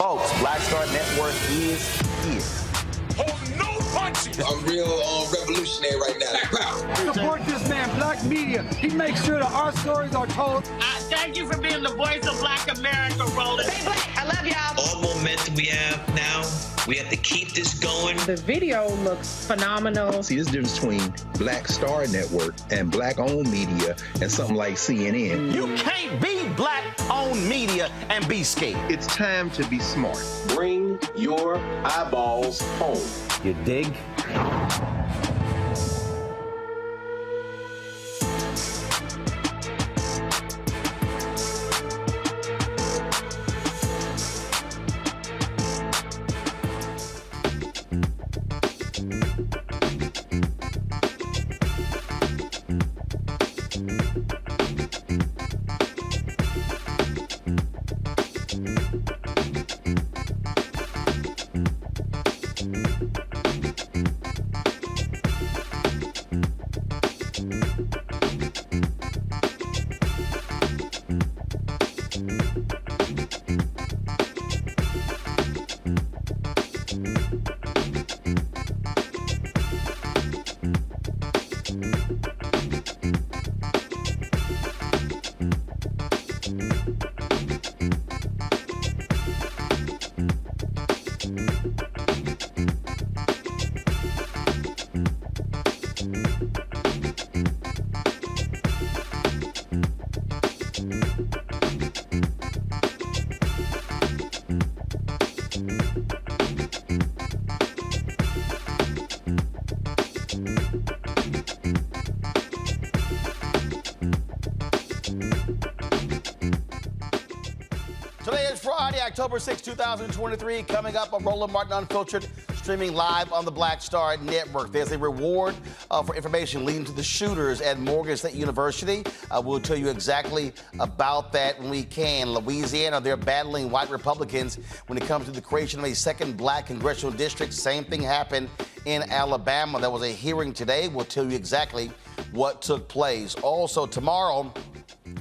Folks, Black Star Network is here. Hold no punches. I'm real revolutionary right now. Support this man, Black Media. He makes sure that our stories are told. Thank you for being the voice of Black America, Roland. Stay black. I love y'all. All momentum we have now, we have to keep this going. The video looks phenomenal. See, there's a difference between Black Star Network and Black-owned media and something like CNN. You can't be Black-owned media and be scared. It's time to be smart. Bring your eyeballs home. You dig? Today is Friday, October 6, 2023. Coming up on Roland Martin Unfiltered, streaming live on the Black Star Network. There's a reward for information leading to the shooters at Morgan State University. We'll tell you exactly about that when we can. Louisiana, they're battling white Republicans when it comes to the creation of a second Black congressional district. Same thing happened in Alabama. There was a hearing today. We'll tell you exactly what took place. Also, tomorrow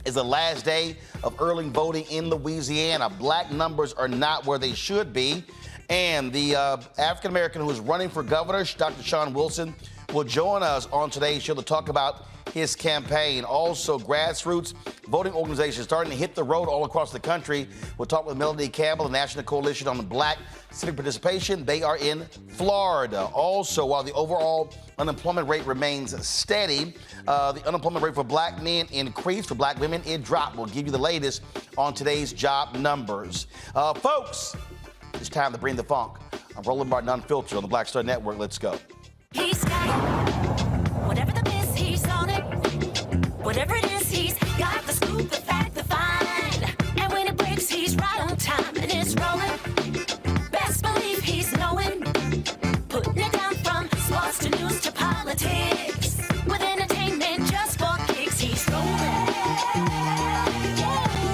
is the last day of early voting in Louisiana. Black numbers are not where they should be. And the African-American who is running for governor, Dr. Shawn Wilson, will join us on today's show to talk about his campaign. Also, grassroots voting organizations starting to hit the road all across the country. We'll talk with Melody Campbell, the National Coalition on the Black Civic Participation. They are in Florida. Also, while the overall unemployment rate remains steady, the unemployment rate for Black men increased. For Black women, it dropped. We'll give you the latest on today's job numbers. Folks, it's time to bring the funk. I'm Roland Martin Unfiltered on the Black Star Network. Let's go. He's got it. Whatever the biz, he's on it. Whatever it is, he's got the scoop, the fact, the find. And when it breaks, he's right on time and it's rolling. Best believe he's knowing. Putting it down from sports to news to politics. With entertainment just for kicks, he's rolling.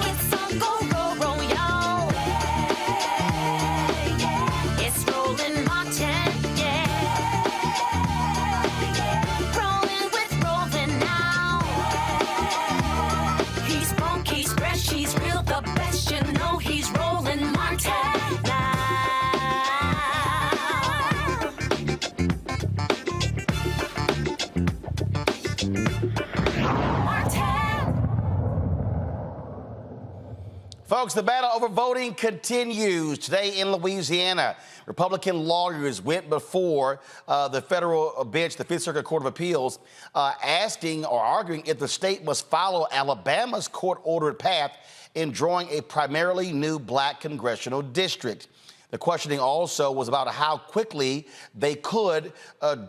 It's on go, roll, y'all. It's Roland Martin, rolling with Roland now. He's funky, he's fresh, he's real, the best, you know he's Roland Martin now. Folks, the battle over voting continues. Today in Louisiana, Republican lawyers went before the federal bench, the Fifth Circuit Court of Appeals, asking or arguing if the state must follow Alabama's court-ordered path in drawing a primarily new Black congressional district. The questioning also was about how quickly they could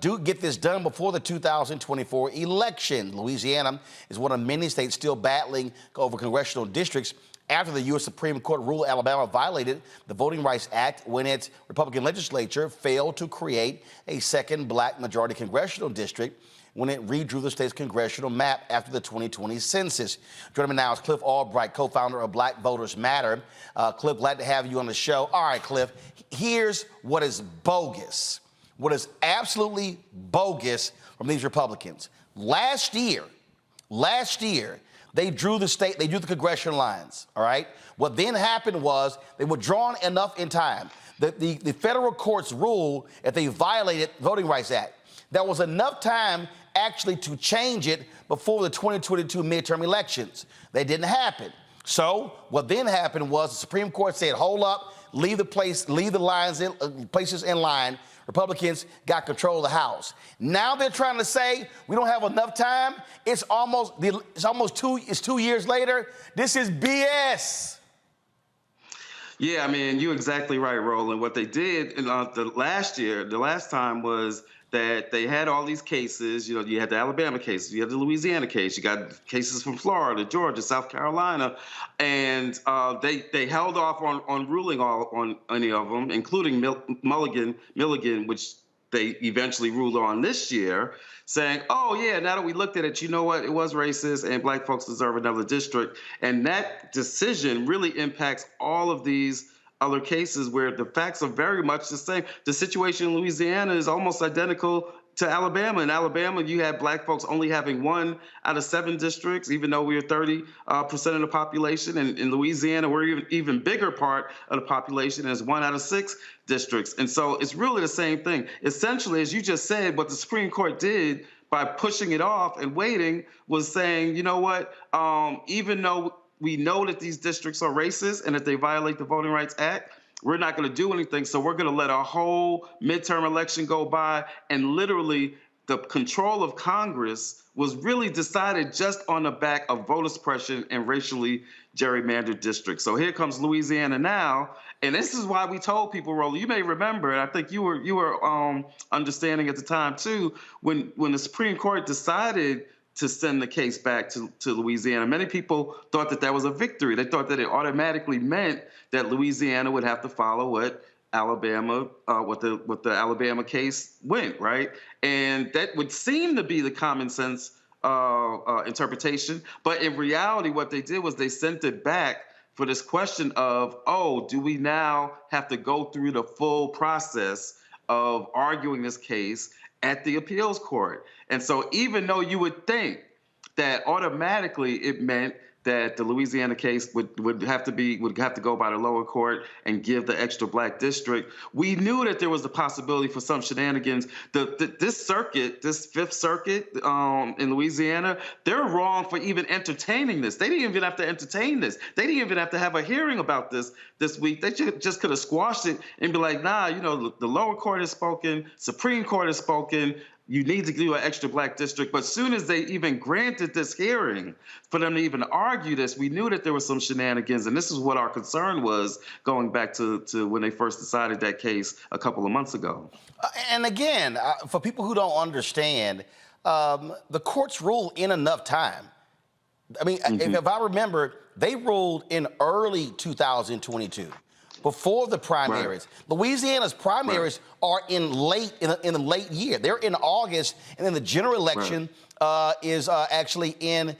get this done before the 2024 election. Louisiana is one of many states still battling over congressional districts after the U.S. Supreme Court ruled Alabama violated the Voting Rights Act when its Republican legislature failed to create a second Black majority congressional district when it redrew the state's congressional map after the 2020 census. Joining me now is Cliff Albright, co-founder of Black Voters Matter. Cliff, glad to have you on the show. All right, Cliff, here's what is bogus, what is absolutely bogus from these Republicans. Last year, they drew the congressional lines, all right? What then happened was they were drawn enough in time. The federal courts ruled if they violated the Voting Rights Act. There was enough time actually to change it before the 2022 midterm elections. They didn't happen. So what then happened was the Supreme Court said, hold up, leave the lines in, places in line. Republicans got control of the House. Now they're trying to say we don't have enough time. It's 2 years later. This is BS. Yeah, I mean, you're exactly right, Roland. What they did in the last time was that they had all these cases. You know, you had the Alabama cases, you had the Louisiana case, you got cases from Florida, Georgia, South Carolina, and they held off on ruling on any of them, including Milligan, which they eventually ruled on this year, saying, oh, yeah, now that we looked at it, you know what, it was racist and black folks deserve another district. And that decision really impacts all of these other cases where the facts are very much the same. The situation in Louisiana is almost identical to Alabama. In Alabama, you had black folks only having 1 out of 7 districts, even though we are 30% of the population. And in Louisiana, we're even bigger part of the population as 1 out of 6 districts. And so it's really the same thing. Essentially, as you just said, what the Supreme Court did by pushing it off and waiting was saying, you know what, even though we know that these districts are racist and that they violate the Voting Rights Act, we're not going to do anything. So we're going to let a whole midterm election go by. And literally, the control of Congress was really decided just on the back of voter suppression and racially gerrymandered districts. So here comes Louisiana now. And this is why we told people, Roland, you may remember, and I think you were understanding at the time, too, when the Supreme Court decided to send the case back to Louisiana. Many people thought that was a victory. They thought that it automatically meant that Louisiana would have to follow what Alabama, what the Alabama case went, right? And that would seem to be the common sense interpretation. But in reality, what they did was they sent it back for this question of, oh, do we now have to go through the full process of arguing this case at the appeals court? And so even though you would think that automatically it meant that the Louisiana case would have to go by the lower court and give the extra black district, we knew that there was the possibility for some shenanigans. This circuit, this Fifth Circuit in Louisiana, they're wrong for even entertaining this. They didn't even have to entertain this. They didn't even have to have a hearing about this week. They just could have squashed it and be like, nah, you know, the lower court has spoken, Supreme Court has spoken, you need to do an extra black district. But as soon as they even granted this hearing for them to even argue this, we knew that there was some shenanigans. And this is what our concern was going back to when they first decided that case a couple of months ago. And again, for people who don't understand, the courts ruled in enough time. I mean, if I remember, they ruled in early 2022. Before the primaries. Right. Louisiana's primaries are in the late year. They're in August, and then the general election is actually in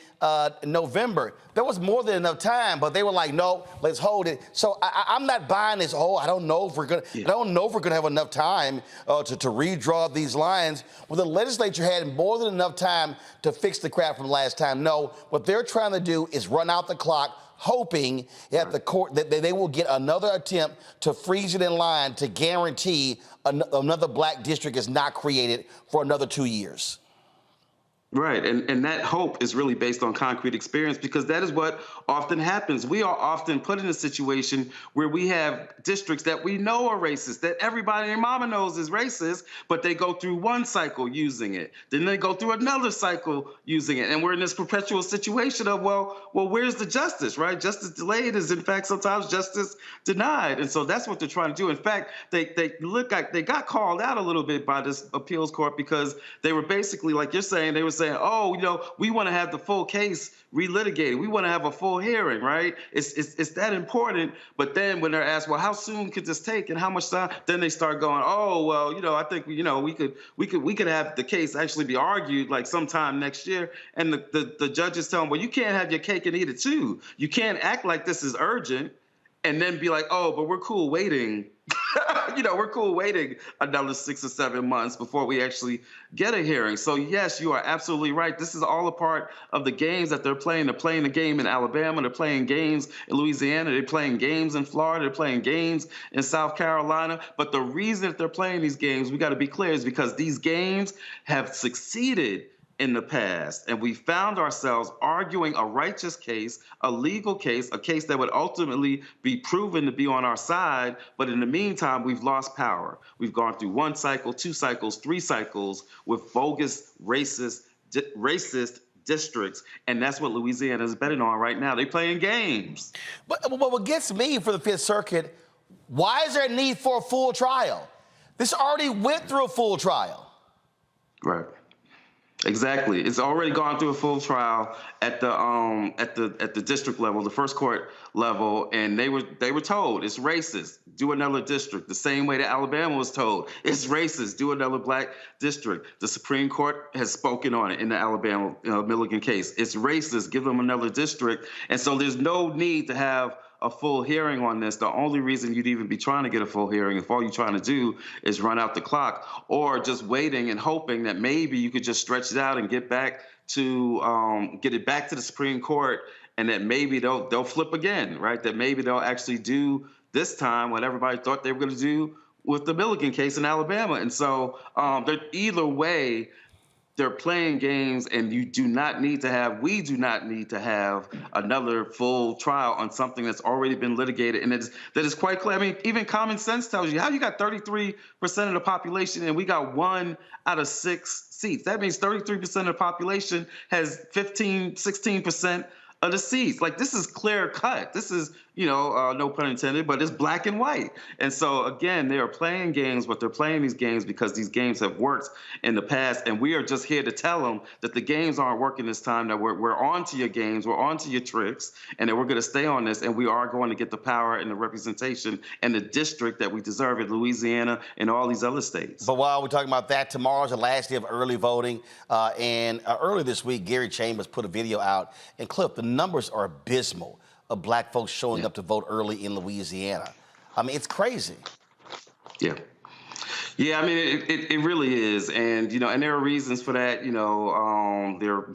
November. There was more than enough time, but they were like, no, let's hold it. So I'm not buying this. Oh, I don't know if we're gonna have enough time to redraw these lines. Well, the legislature had more than enough time to fix the crap from last time. No, what they're trying to do is run out the clock, hoping at the court that they will get another attempt to freeze it in line to guarantee another black district is not created for another 2 years. Right, and that hope is really based on concrete experience, because that is what often happens. We are often put in a situation where we have districts that we know are racist, that everybody and their mama knows is racist, but they go through one cycle using it. Then they go through another cycle using it. And we're in this perpetual situation of, well, where's the justice, right? Justice delayed is, in fact, sometimes justice denied. And so that's what they're trying to do. In fact, they look like they got called out a little bit by this appeals court, because they were basically, like you're saying, they were saying, oh, you know, we want to have the full case relitigated. We want to have a full hearing, right? It's that important. But then when they're asked, well, how soon could this take and how much time? Then they start going, oh, well, you know, I think, you know, we could have the case actually be argued like sometime next year. And the judges tell them, well, you can't have your cake and eat it too. You can't act like this is urgent and then be like, oh, but we're cool waiting. You know, we're cool waiting another 6 or 7 months before we actually get a hearing. So, yes, you are absolutely right. This is all a part of the games that they're playing. They're playing the game in Alabama. They're playing games in Louisiana. They're playing games in Florida. They're playing games in South Carolina. But the reason that they're playing these games, we got to be clear, is because these games have succeeded in the past, and we found ourselves arguing a righteous case, a legal case, a case that would ultimately be proven to be on our side, but in the meantime, we've lost power. We've gone through 1 cycle, 2 cycles, 3 cycles with bogus, racist districts, and that's what Louisiana is betting on right now. They're playing games. But what gets me for the Fifth Circuit, why is there a need for a full trial? This already went through a full trial. Right. Exactly. It's already gone through a full trial at the district level, the first court level, and they were told it's racist. Do another district. The same way that Alabama was told it's racist. Do another black district. The Supreme Court has spoken on it in the Alabama Milligan case. It's racist. Give them another district. And so there's no need to have a full hearing on this. The only reason you'd even be trying to get a full hearing if all you're trying to do is run out the clock, or just waiting and hoping that maybe you could just stretch it out and get it back to the Supreme Court, and that maybe they'll flip again, right? That maybe they'll actually do this time what everybody thought they were going to do with the Milligan case in Alabama. And so either way, they're playing games, and we do not need to have another full trial on something that's already been litigated. And that is quite clear. I mean, even common sense tells you how you got 33% of the population and we got 1 out of 6 seats. That means 33% of the population has 16% of the seats. Like, this is clear cut. This is, no pun intended, but it's black and white. And so, again, they are playing games, but they're playing these games because these games have worked in the past. And we are just here to tell them that the games aren't working this time, that we're on to your games, we're on to your tricks, and that we're going to stay on this. And we are going to get the power and the representation and the district that we deserve in Louisiana and all these other states. But while we're talking about that, tomorrow's the last day of early voting. And earlier this week, Gary Chambers put a video out. And Cliff, the numbers are abysmal of black folks showing up to vote early in Louisiana. I mean, it's crazy. Yeah. Yeah, I mean, it really is. And, and there are reasons for that.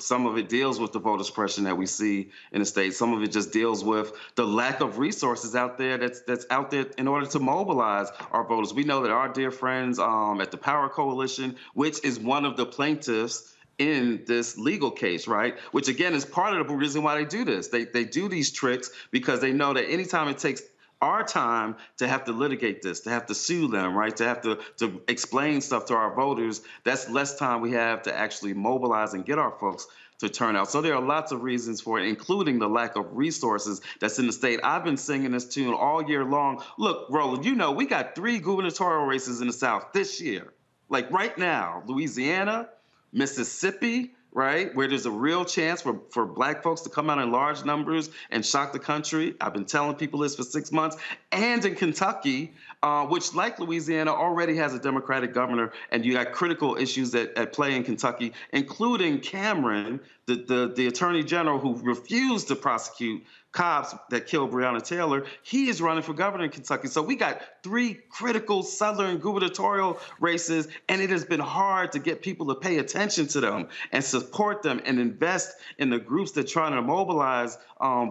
Some of it deals with the voter suppression that we see in the state. Some of it just deals with the lack of resources out there that's out there in order to mobilize our voters. We know that our dear friends at the Power Coalition, which is one of the plaintiffs in this legal case, right? Which, again, is part of the reason why they do this. They do these tricks because they know that anytime it takes our time to have to litigate this, to have to sue them, right, to have to explain stuff to our voters, that's less time we have to actually mobilize and get our folks to turn out. So there are lots of reasons for it, including the lack of resources that's in the state. I've been singing this tune all year long. Look, Roland, we got 3 gubernatorial races in the South this year. Like right now, Louisiana, Mississippi, right, where there's a real chance for black folks to come out in large numbers and shock the country. I've been telling people this for 6 months. And in Kentucky, which, like Louisiana, already has a Democratic governor, and you got critical issues at play in Kentucky, including Cameron, the attorney general who refused to prosecute cops that killed Breonna Taylor. He is running for governor in Kentucky. So we got 3 critical Southern gubernatorial races, and it has been hard to get people to pay attention to them and support them and invest in the groups that are trying to mobilize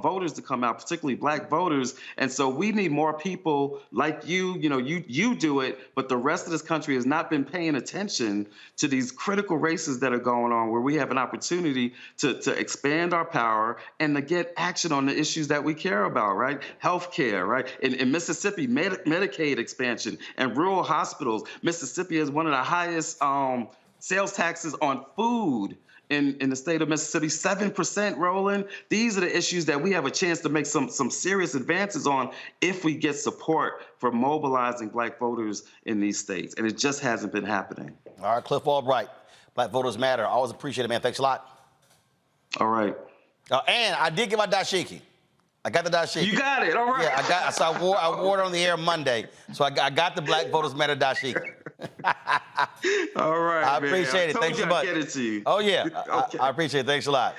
voters to come out, particularly black voters. And so we need more people like you. You do it, but the rest of this country has not been paying attention to these critical races that are going on, where we have an opportunity to expand our power and to get action on the issues that we care about, right? Healthcare, right? In Mississippi, Medicaid expansion and rural hospitals. Mississippi has one of the highest sales taxes on food in the state of Mississippi, 7%, Roland. These are the issues that we have a chance to make some serious advances on if we get support for mobilizing black voters in these states. And it just hasn't been happening. All right, Cliff Albright, Black Voters Matter. Always appreciate it, man. Thanks a lot. All right. And I did get my dashiki. I got the dashiki. You got it. All right. Yeah, I wore it on the air Monday. So I got the Black Voters Matter dashiki. All right, I appreciate it. Thanks so much. I'll get it to you. Oh, yeah. Okay. I appreciate it. Thanks a lot.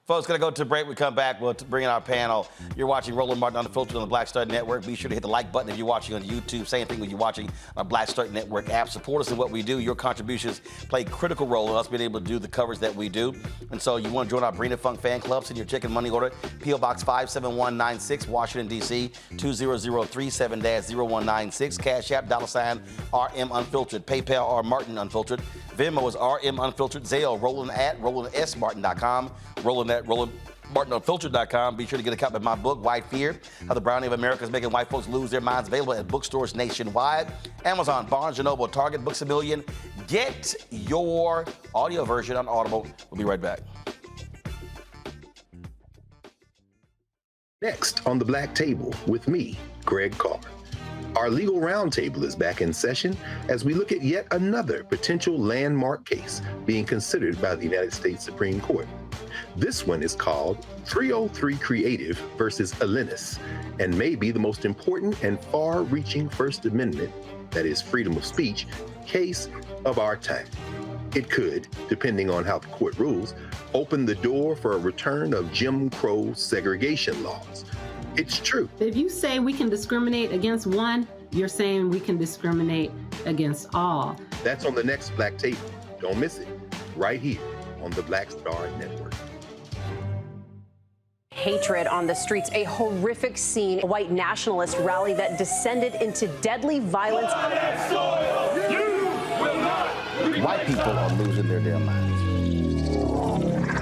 Folks, going to go to a break. We come back. We'll bring in our panel. You're watching Roland Martin Unfiltered on the Black Star Network. Be sure to hit the like button if you're watching on YouTube. Same thing when you're watching on Black Star Network app. Support us in what we do. Your contributions play a critical role in us being able to do the coverage that we do. And so you want to join our Brina Funk fan club, send your check and money order. P.O. Box 57196, Washington, D.C., 20037-0196. Cash App, $ RM Unfiltered. PayPal or Martin Unfiltered. Venmo is RM Unfiltered. Zelle, Roland at RolandSMartin.com. Roland at RolandMartinUnfiltered.com. Be sure to get a copy of my book, White Fear, How the Browning of America is Making White Folks Lose Their Minds, available at bookstores nationwide. Amazon, Barnes & Noble, Target, Books A Million. Get your audio version on Audible. We'll be right back. Next on the Black Table with me, Greg Carr. Our legal roundtable is back in session as we look at yet another potential landmark case being considered by the United States Supreme Court. This one is called 303 Creative versus Alennis, and may be the most important and far-reaching First Amendment, that is freedom of speech, case of our time. It could, depending on how the court rules, open the door for a return of Jim Crow segregation laws. It's true. If you say we can discriminate against one, you're saying we can discriminate against all. That's on the next Black Table. Don't miss it. Right here on the Black Star Network. Hatred on the streets, a horrific scene, a white nationalist rally that descended into deadly violence. White people are losing their damn minds.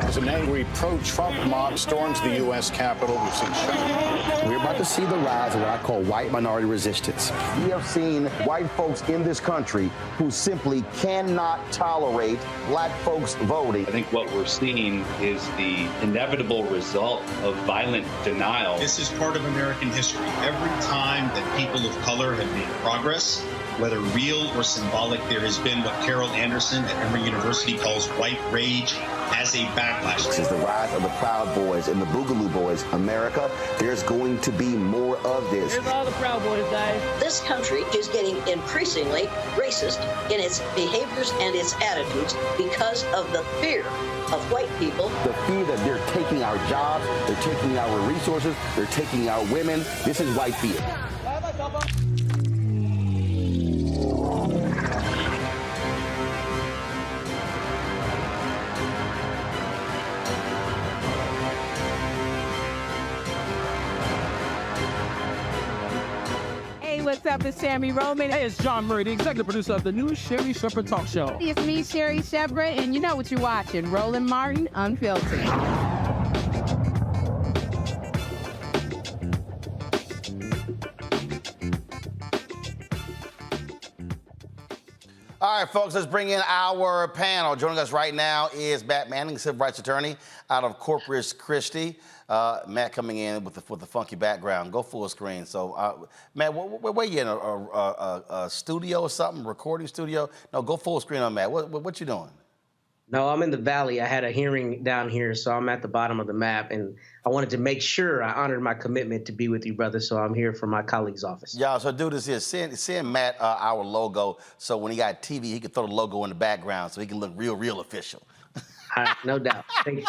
As an angry pro-Trump mob storms the U.S. Capitol, we've seen shots. We're about to see the rise of what I call white minority resistance. We have seen white folks in this country who simply cannot tolerate black folks voting. I think what we're seeing is the inevitable result of violent denial. This is part of American history. Every time that people of color have made progress, whether real or symbolic, there has been what Carol Anderson at Emory University calls white rage as a backlash. This is the rise of the Proud Boys and the Boogaloo Boys. America, there's going to be more of this. Here's all the Proud Boys, guys. This country is getting increasingly racist in its behaviors and its attitudes because of the fear of white people. The fear that they're taking our jobs, they're taking our resources, they're taking our women. This is white fear. What's up? It's Sammy Roman. Hey, it's John Murray, the executive producer of the new Sherry Shepherd Talk Show. It's me, Sherry Shepherd, and you know what you're watching, Roland Martin Unfiltered. All right, folks, let's bring in our panel. Joining us right now is Matt Manning, civil rights attorney out of Corpus Christi. Matt coming in with the funky background. Go full screen. So, Matt, where you in? A studio or something? Recording studio? No, go full screen on Matt. What you doing? No, I'm in the Valley. I had a hearing down here, so I'm at the bottom of the map, and I wanted to make sure I honored my commitment to be with you, brother, so I'm here from my colleague's office. Yeah, so do this here. Send Matt our logo, so when he got TV, he can throw the logo in the background so he can look real official. No doubt. Thank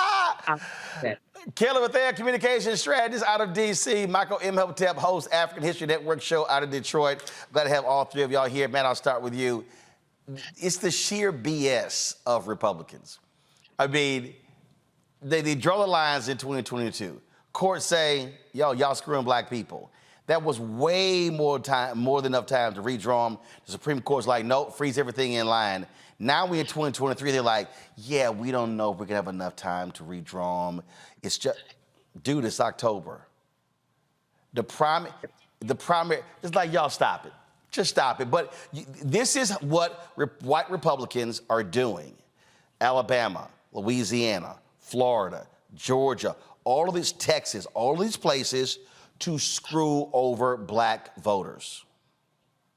you. Kelly Bethea, communications strategist out of D.C. Michael Imhotep, host, African History Network show out of Detroit. Glad to have all three of y'all here. Matt, I'll start with you. It's the sheer BS of Republicans. I mean, they draw the lines in 2022. Courts say, y'all screwing black people. That was way more than enough time to redraw them. The Supreme Court's like, no, freeze everything in line. Now we're in 2023, they're like, yeah, we don't know if we're gonna have enough time to redraw them. It's just, dude, it's October. The primary, it's like, y'all stop it. Just stop it. But this is what white Republicans are doing. Alabama, Louisiana, Florida, Georgia, all of these, Texas, all of these places to screw over black voters.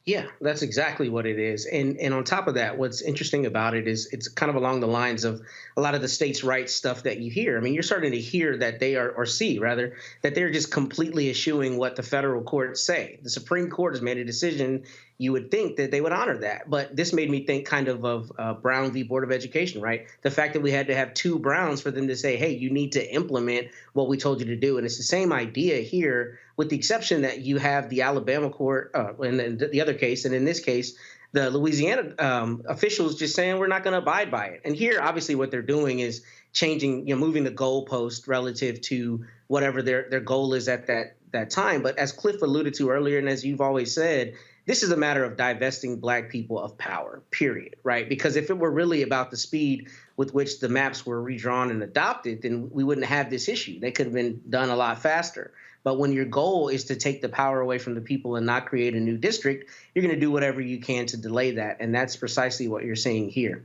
Yeah, that's exactly what it is. And on top of that, what's interesting about it is it's kind of along the lines of a lot of the states' rights stuff that you hear. I mean, you're starting to hear that they are, or see rather, that they're just completely eschewing what the federal courts say. The Supreme Court has made a decision. You would think that they would honor that. But this made me think kind of Brown v. Board of Education, right? The fact that we had to have two Browns for them to say, hey, you need to implement what we told you to do. And it's the same idea here, with the exception that you have the Alabama court and then the other case. And in this case, the Louisiana officials just saying we're not going to abide by it. And here, obviously, what they're doing is changing, moving the goalpost relative to whatever their goal is at that time. But as Cliff alluded to earlier, and as you've always said, this is a matter of divesting Black people of power, period, right? Because if it were really about the speed with which the maps were redrawn and adopted, then we wouldn't have this issue. They could have been done a lot faster. But when your goal is to take the power away from the people and not create a new district, you're going to do whatever you can to delay that. And that's precisely what you're seeing here.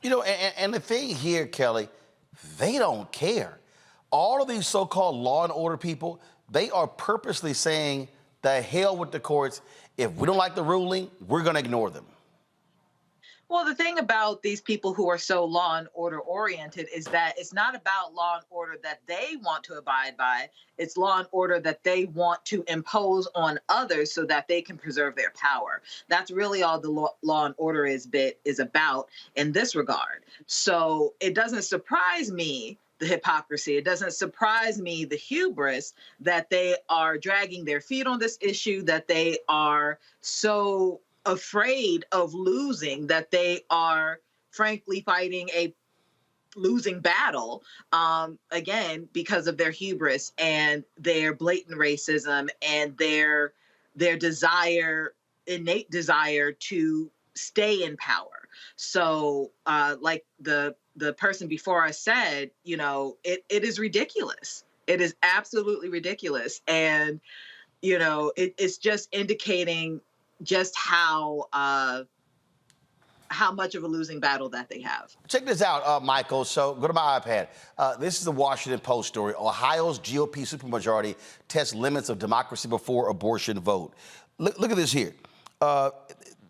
You know, and the thing here, Kelly, they don't care. All of these so-called law and order people, they are purposely saying, the hell with the courts. If we don't like the ruling, we're going to ignore them. Well, the thing about these people who are so law and order oriented is that it's not about law and order that they want to abide by. It's law and order that they want to impose on others so that they can preserve their power. That's really all the law and order is about in this regard. So it doesn't surprise me, the hypocrisy. It doesn't surprise me, the hubris, that they are dragging their feet on this issue, that they are so afraid of losing, that they are frankly fighting a losing battle, again, because of their hubris and their blatant racism and their innate desire to stay in power. So like the person before us said, you know, it is ridiculous. It is absolutely ridiculous. And, you know, it's just indicating just how much of a losing battle that they have. Check this out, Michael. So go to my iPad. This is the Washington Post story. Ohio's GOP supermajority tests limits of democracy before abortion vote. Look at this here.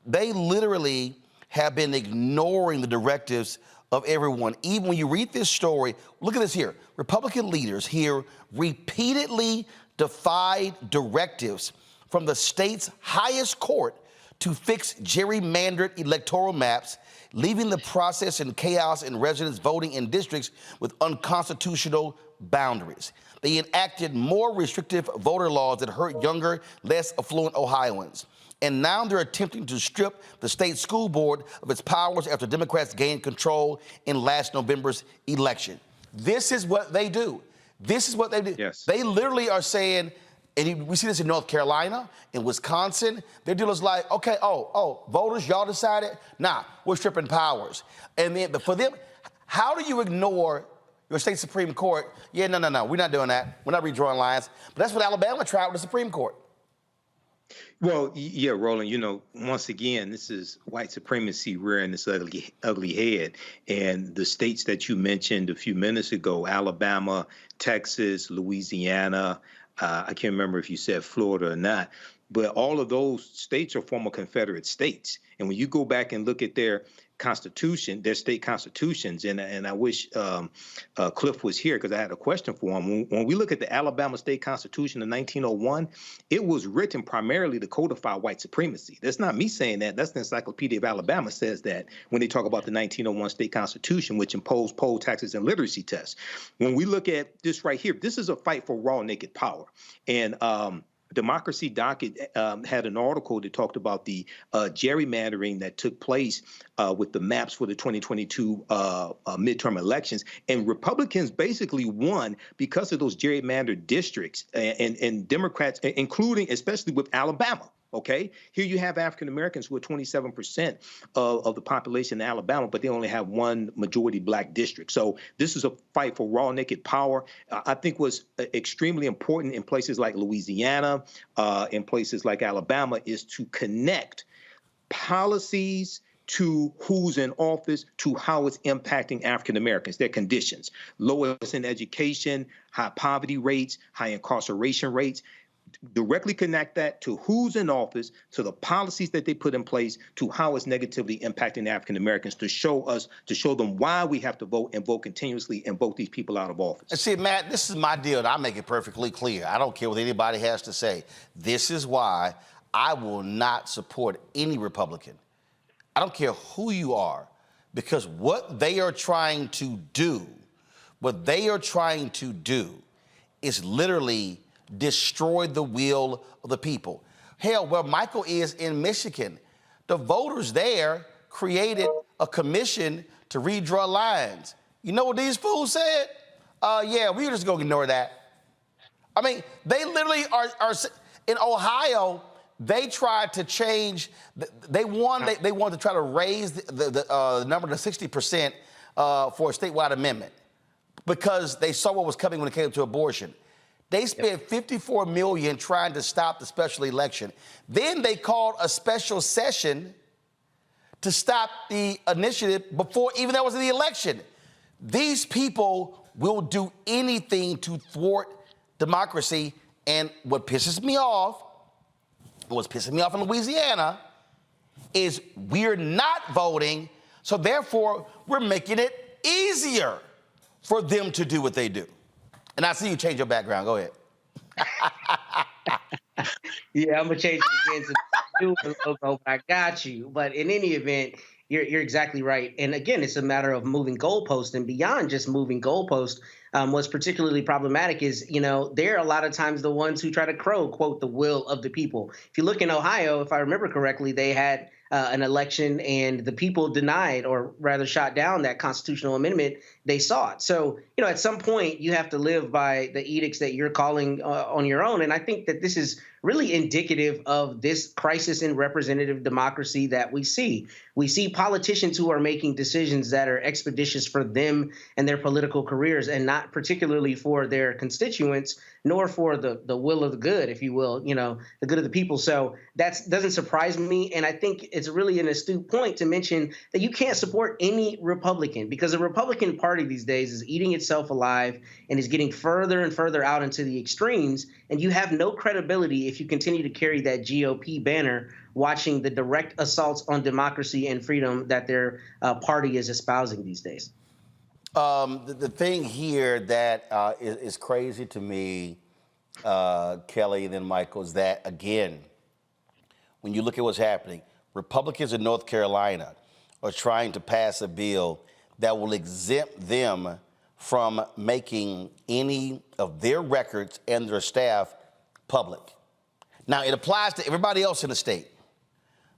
They literally have been ignoring the directives of everyone. Even when you read this story, look at this here. Republican leaders here repeatedly defied directives from the state's highest court to fix gerrymandered electoral maps, leaving the process in chaos and residents voting in districts with unconstitutional boundaries. They enacted more restrictive voter laws that hurt younger, less affluent Ohioans. And now they're attempting to strip the state school board of its powers after Democrats gained control in last November's election. This is what they do. This is what they do. Yes. They literally are saying, and we see this in North Carolina, in Wisconsin, their deal is like, okay, voters, y'all decided? Nah, we're stripping powers. And then for them, how do you ignore your state Supreme Court? Yeah, no, we're not doing that. We're not redrawing lines. But that's what Alabama tried with the Supreme Court. Well, yeah, Roland, you know, once again, this is white supremacy rearing its ugly head. And the states that you mentioned a few minutes ago, Alabama, Texas, Louisiana, I can't remember if you said Florida or not, but all of those states are former Confederate states. And when you go back and look at their constitution, their state constitutions, and I wish Cliff was here because I had a question for him. When we look at the Alabama state constitution in 1901, it was written primarily to codify white supremacy. That's not me saying that. That's the Encyclopedia of Alabama says that when they talk about the 1901 state constitution, which imposed poll taxes and literacy tests. When we look at this right here, this is a fight for raw, naked power. And Democracy Docket had an article that talked about the gerrymandering that took place with the maps for the 2022 midterm elections. And Republicans basically won because of those gerrymandered districts and Democrats, including especially with Alabama. Okay, here you have African Americans who are 27% of the population in Alabama, but they only have one majority Black district. So this is a fight for raw, naked power. I think was extremely important in places like Louisiana, in places like Alabama, is to connect policies to who's in office, to how it's impacting African Americans, their conditions, lowest in education, high poverty rates, high incarceration rates. Directly connect that to who's in office, to the policies that they put in place, to how it's negatively impacting African Americans, to show them why we have to vote and vote continuously and vote these people out of office. And see, Matt, this is my deal, and I make it perfectly clear. I don't care what anybody has to say. This is why I will not support any Republican. I don't care who you are, because what they are trying to do is literally destroy the will of the people. Hell, where Michael is in Michigan, the voters there created a commission to redraw lines. You know what these fools said? Yeah, we're just gonna ignore that. I mean, they literally are in Ohio. They tried to change. They wanted to try to raise the number to 60% for a statewide amendment because they saw what was coming when it came to abortion. They spent $54 million trying to stop the special election. Then they called a special session to stop the initiative before even there was the election. These people will do anything to thwart democracy. And what pisses me off, what's pissing me off in Louisiana, is we're not voting, so therefore we're making it easier for them to do what they do. And I see you change your background. Go ahead. Yeah, I'm gonna change it again to do a logo, but I got you. But in any event, you're exactly right. And again, it's a matter of moving goalposts, and beyond just moving goalposts. What's particularly problematic is, they're a lot of times the ones who try to quote, the will of the people. If you look in Ohio, if I remember correctly, they had an election and the people denied, or rather shot down, that constitutional amendment they sought. So, at some point you have to live by the edicts that you're calling on your own. And I think that this is really indicative of this crisis in representative democracy that we see. We see politicians who are making decisions that are expeditious for them and their political careers, and not particularly for their constituents, nor for the will of the good, if you will, the good of the people. So that doesn't surprise me. And I think it's really an astute point to mention that you can't support any Republican, because the Republican Party these days is eating itself alive and is getting further and further out into the extremes. And you have no credibility if you continue to carry that GOP banner, watching the direct assaults on democracy and freedom that their party is espousing these days. The thing here that is crazy to me, Kelly and then Michael, is that, again, when you look at what's happening, Republicans in North Carolina are trying to pass a bill that will exempt them from making any of their records and their staff public. Now, it applies to everybody else in the state,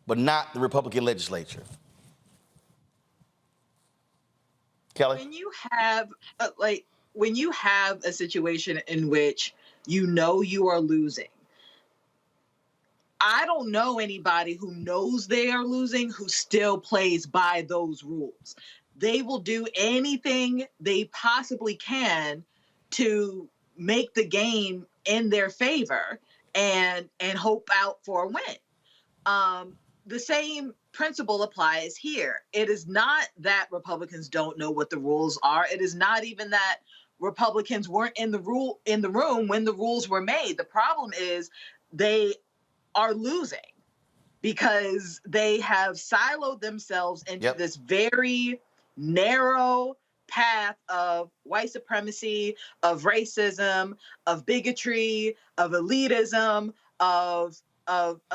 but not the Republican legislature. Kelly? When you have a situation in which you are losing, I don't know anybody who knows they are losing who still plays by those rules. They will do anything they possibly can to make the game in their favor and hope out for a win. The same principle applies here. It is not that Republicans don't know what the rules are. It is not even that Republicans weren't in the room when the rules were made. The problem is they are losing because they have siloed themselves into this very narrow path of white supremacy, of racism, of bigotry, of elitism, of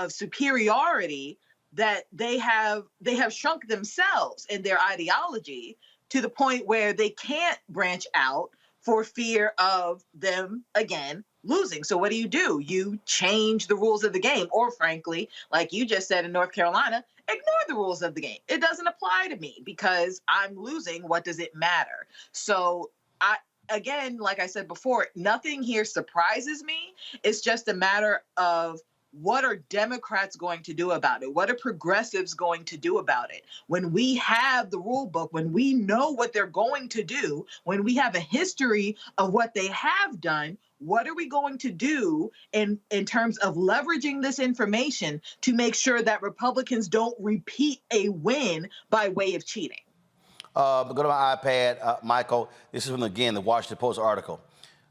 superiority, that they have shrunk themselves in their ideology to the point where they can't branch out for fear of them, again, losing. So what do? You change the rules of the game, or frankly, like you just said in North Carolina, ignore the rules of the game. It doesn't apply to me because I'm losing. What does it matter? So again, like I said before, nothing here surprises me. It's just a matter of what are Democrats going to do about it? What are progressives going to do about it? When we have the rule book, when we know what they're going to do, when we have a history of what they have done, what are we going to do in terms of leveraging this information to make sure that Republicans don't repeat a win by way of cheating? Go to my iPad, Michael. This is from, again, the Washington Post article.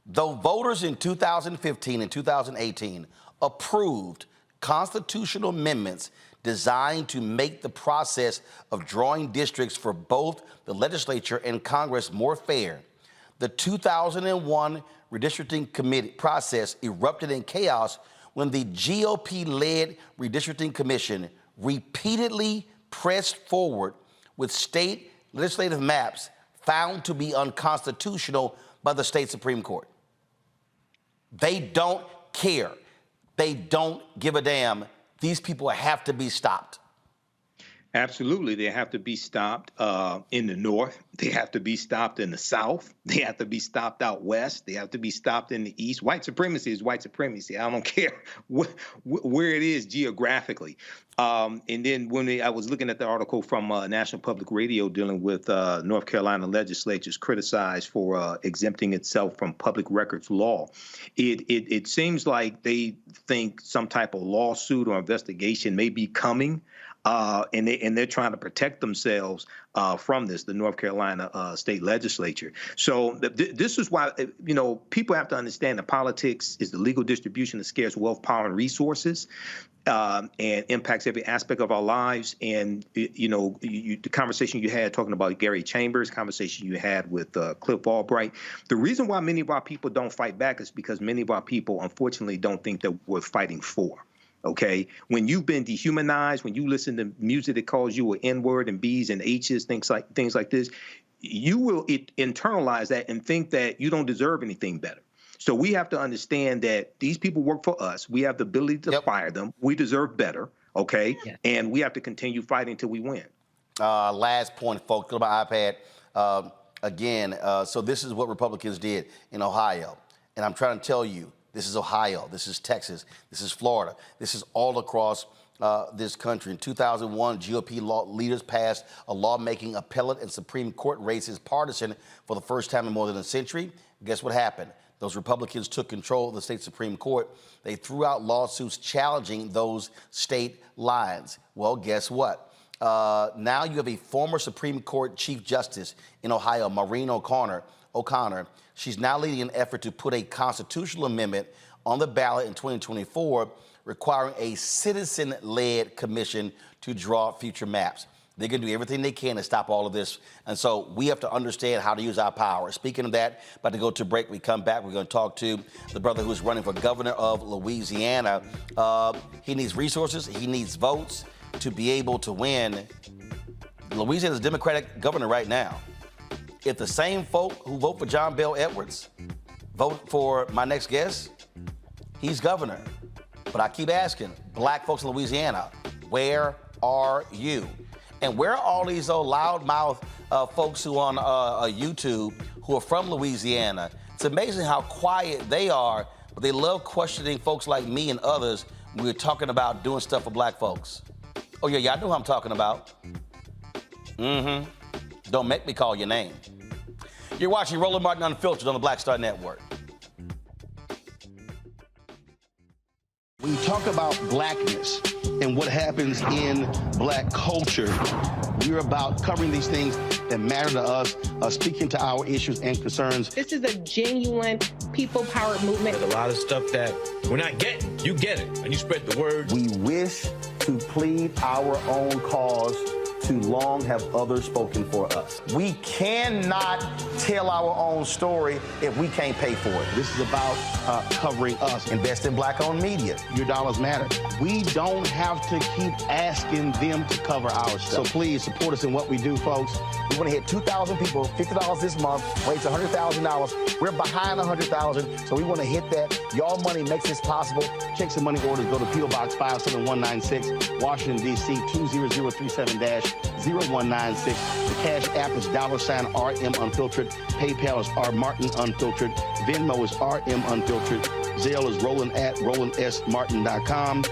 Though voters in 2015 and 2018 approved constitutional amendments designed to make the process of drawing districts for both the legislature and Congress more fair, the 2001 Redistricting Committee process erupted in chaos when the GOP-led Redistricting Commission repeatedly pressed forward with state legislative maps found to be unconstitutional by the state Supreme Court. They don't care. They don't give a damn. These people have to be stopped. Absolutely. They have to be stopped in the North. They have to be stopped in the South. They have to be stopped out West. They have to be stopped in the East. White supremacy is white supremacy. I don't care where it is geographically. And then I was looking at the article from National Public Radio dealing with North Carolina legislatures criticized for exempting itself from public records law. It seems like they think some type of lawsuit or investigation may be coming. And they're trying to protect themselves from this, the North Carolina state legislature. So this is why, people have to understand that politics is the legal distribution of scarce wealth, power, and resources, and impacts every aspect of our lives. And, the conversation you had talking about Gary Chambers, conversation you had with Cliff Albright, the reason why many of our people don't fight back is because many of our people, unfortunately, don't think that we're fighting for. Okay, when you've been dehumanized, when you listen to music that calls you an N-word and B's and H's, things like this, you will internalize that and think that you don't deserve anything better. So we have to understand that these people work for us. We have the ability to fire them. We deserve better. Okay, and we have to continue fighting till we win. Last point, folks. Go to my iPad again. So this is what Republicans did in Ohio, and I'm trying to tell you. This is Ohio, this is Texas, this is Florida, this is all across this country. In 2001, GOP leaders passed a law making appellate and Supreme Court races partisan for the first time in more than a century. Guess what happened? Those Republicans took control of the state Supreme Court. They threw out lawsuits challenging those state lines. Well, guess what? Now you have a former Supreme Court Chief Justice in Ohio, Maureen O'Connor. She's now leading an effort to put a constitutional amendment on the ballot in 2024 requiring a citizen-led commission to draw future maps. They're going to do everything they can to stop all of this. And so we have to understand how to use our power. Speaking of that, about to go to break. We come back. We're going to talk to the brother who's running for governor of Louisiana. He needs resources. He needs votes to be able to win. Louisiana's Democratic governor right now. If the same folk who vote for John Bel Edwards vote for my next guest, he's governor. But I keep asking, black folks in Louisiana, where are you? And where are all these loudmouth folks who on YouTube who are from Louisiana? It's amazing how quiet they are, but they love questioning folks like me and others when we're talking about doing stuff for black folks. Oh, yeah, y'all know who I'm talking about. Don't make me call your name. You're watching Roland Martin Unfiltered on the Black Star Network. When you talk about blackness and what happens in black culture, we're about covering these things that matter to us, speaking to our issues and concerns. This is a genuine people-powered movement. There's a lot of stuff that we're not getting. You get it, and you spread the word. We wish to plead our own cause. Too long have others spoken for us. We cannot tell our own story if we can't pay for it. This is about covering us. Invest in black-owned media. Your dollars matter. We don't have to keep asking them to cover our stuff. So please support us in what we do, folks. We want to hit 2,000 people, $50 this month, raise $100,000. We're behind $100,000, so we want to hit that. Y'all money makes this possible. Checks and money orders go to P.O. Box 57196, Washington, D.C. 20037-0196. The Cash App is $RM Unfiltered. PayPal is R Martin Unfiltered. Venmo is RM Unfiltered. Zelle is Roland at RolandSMartin.com.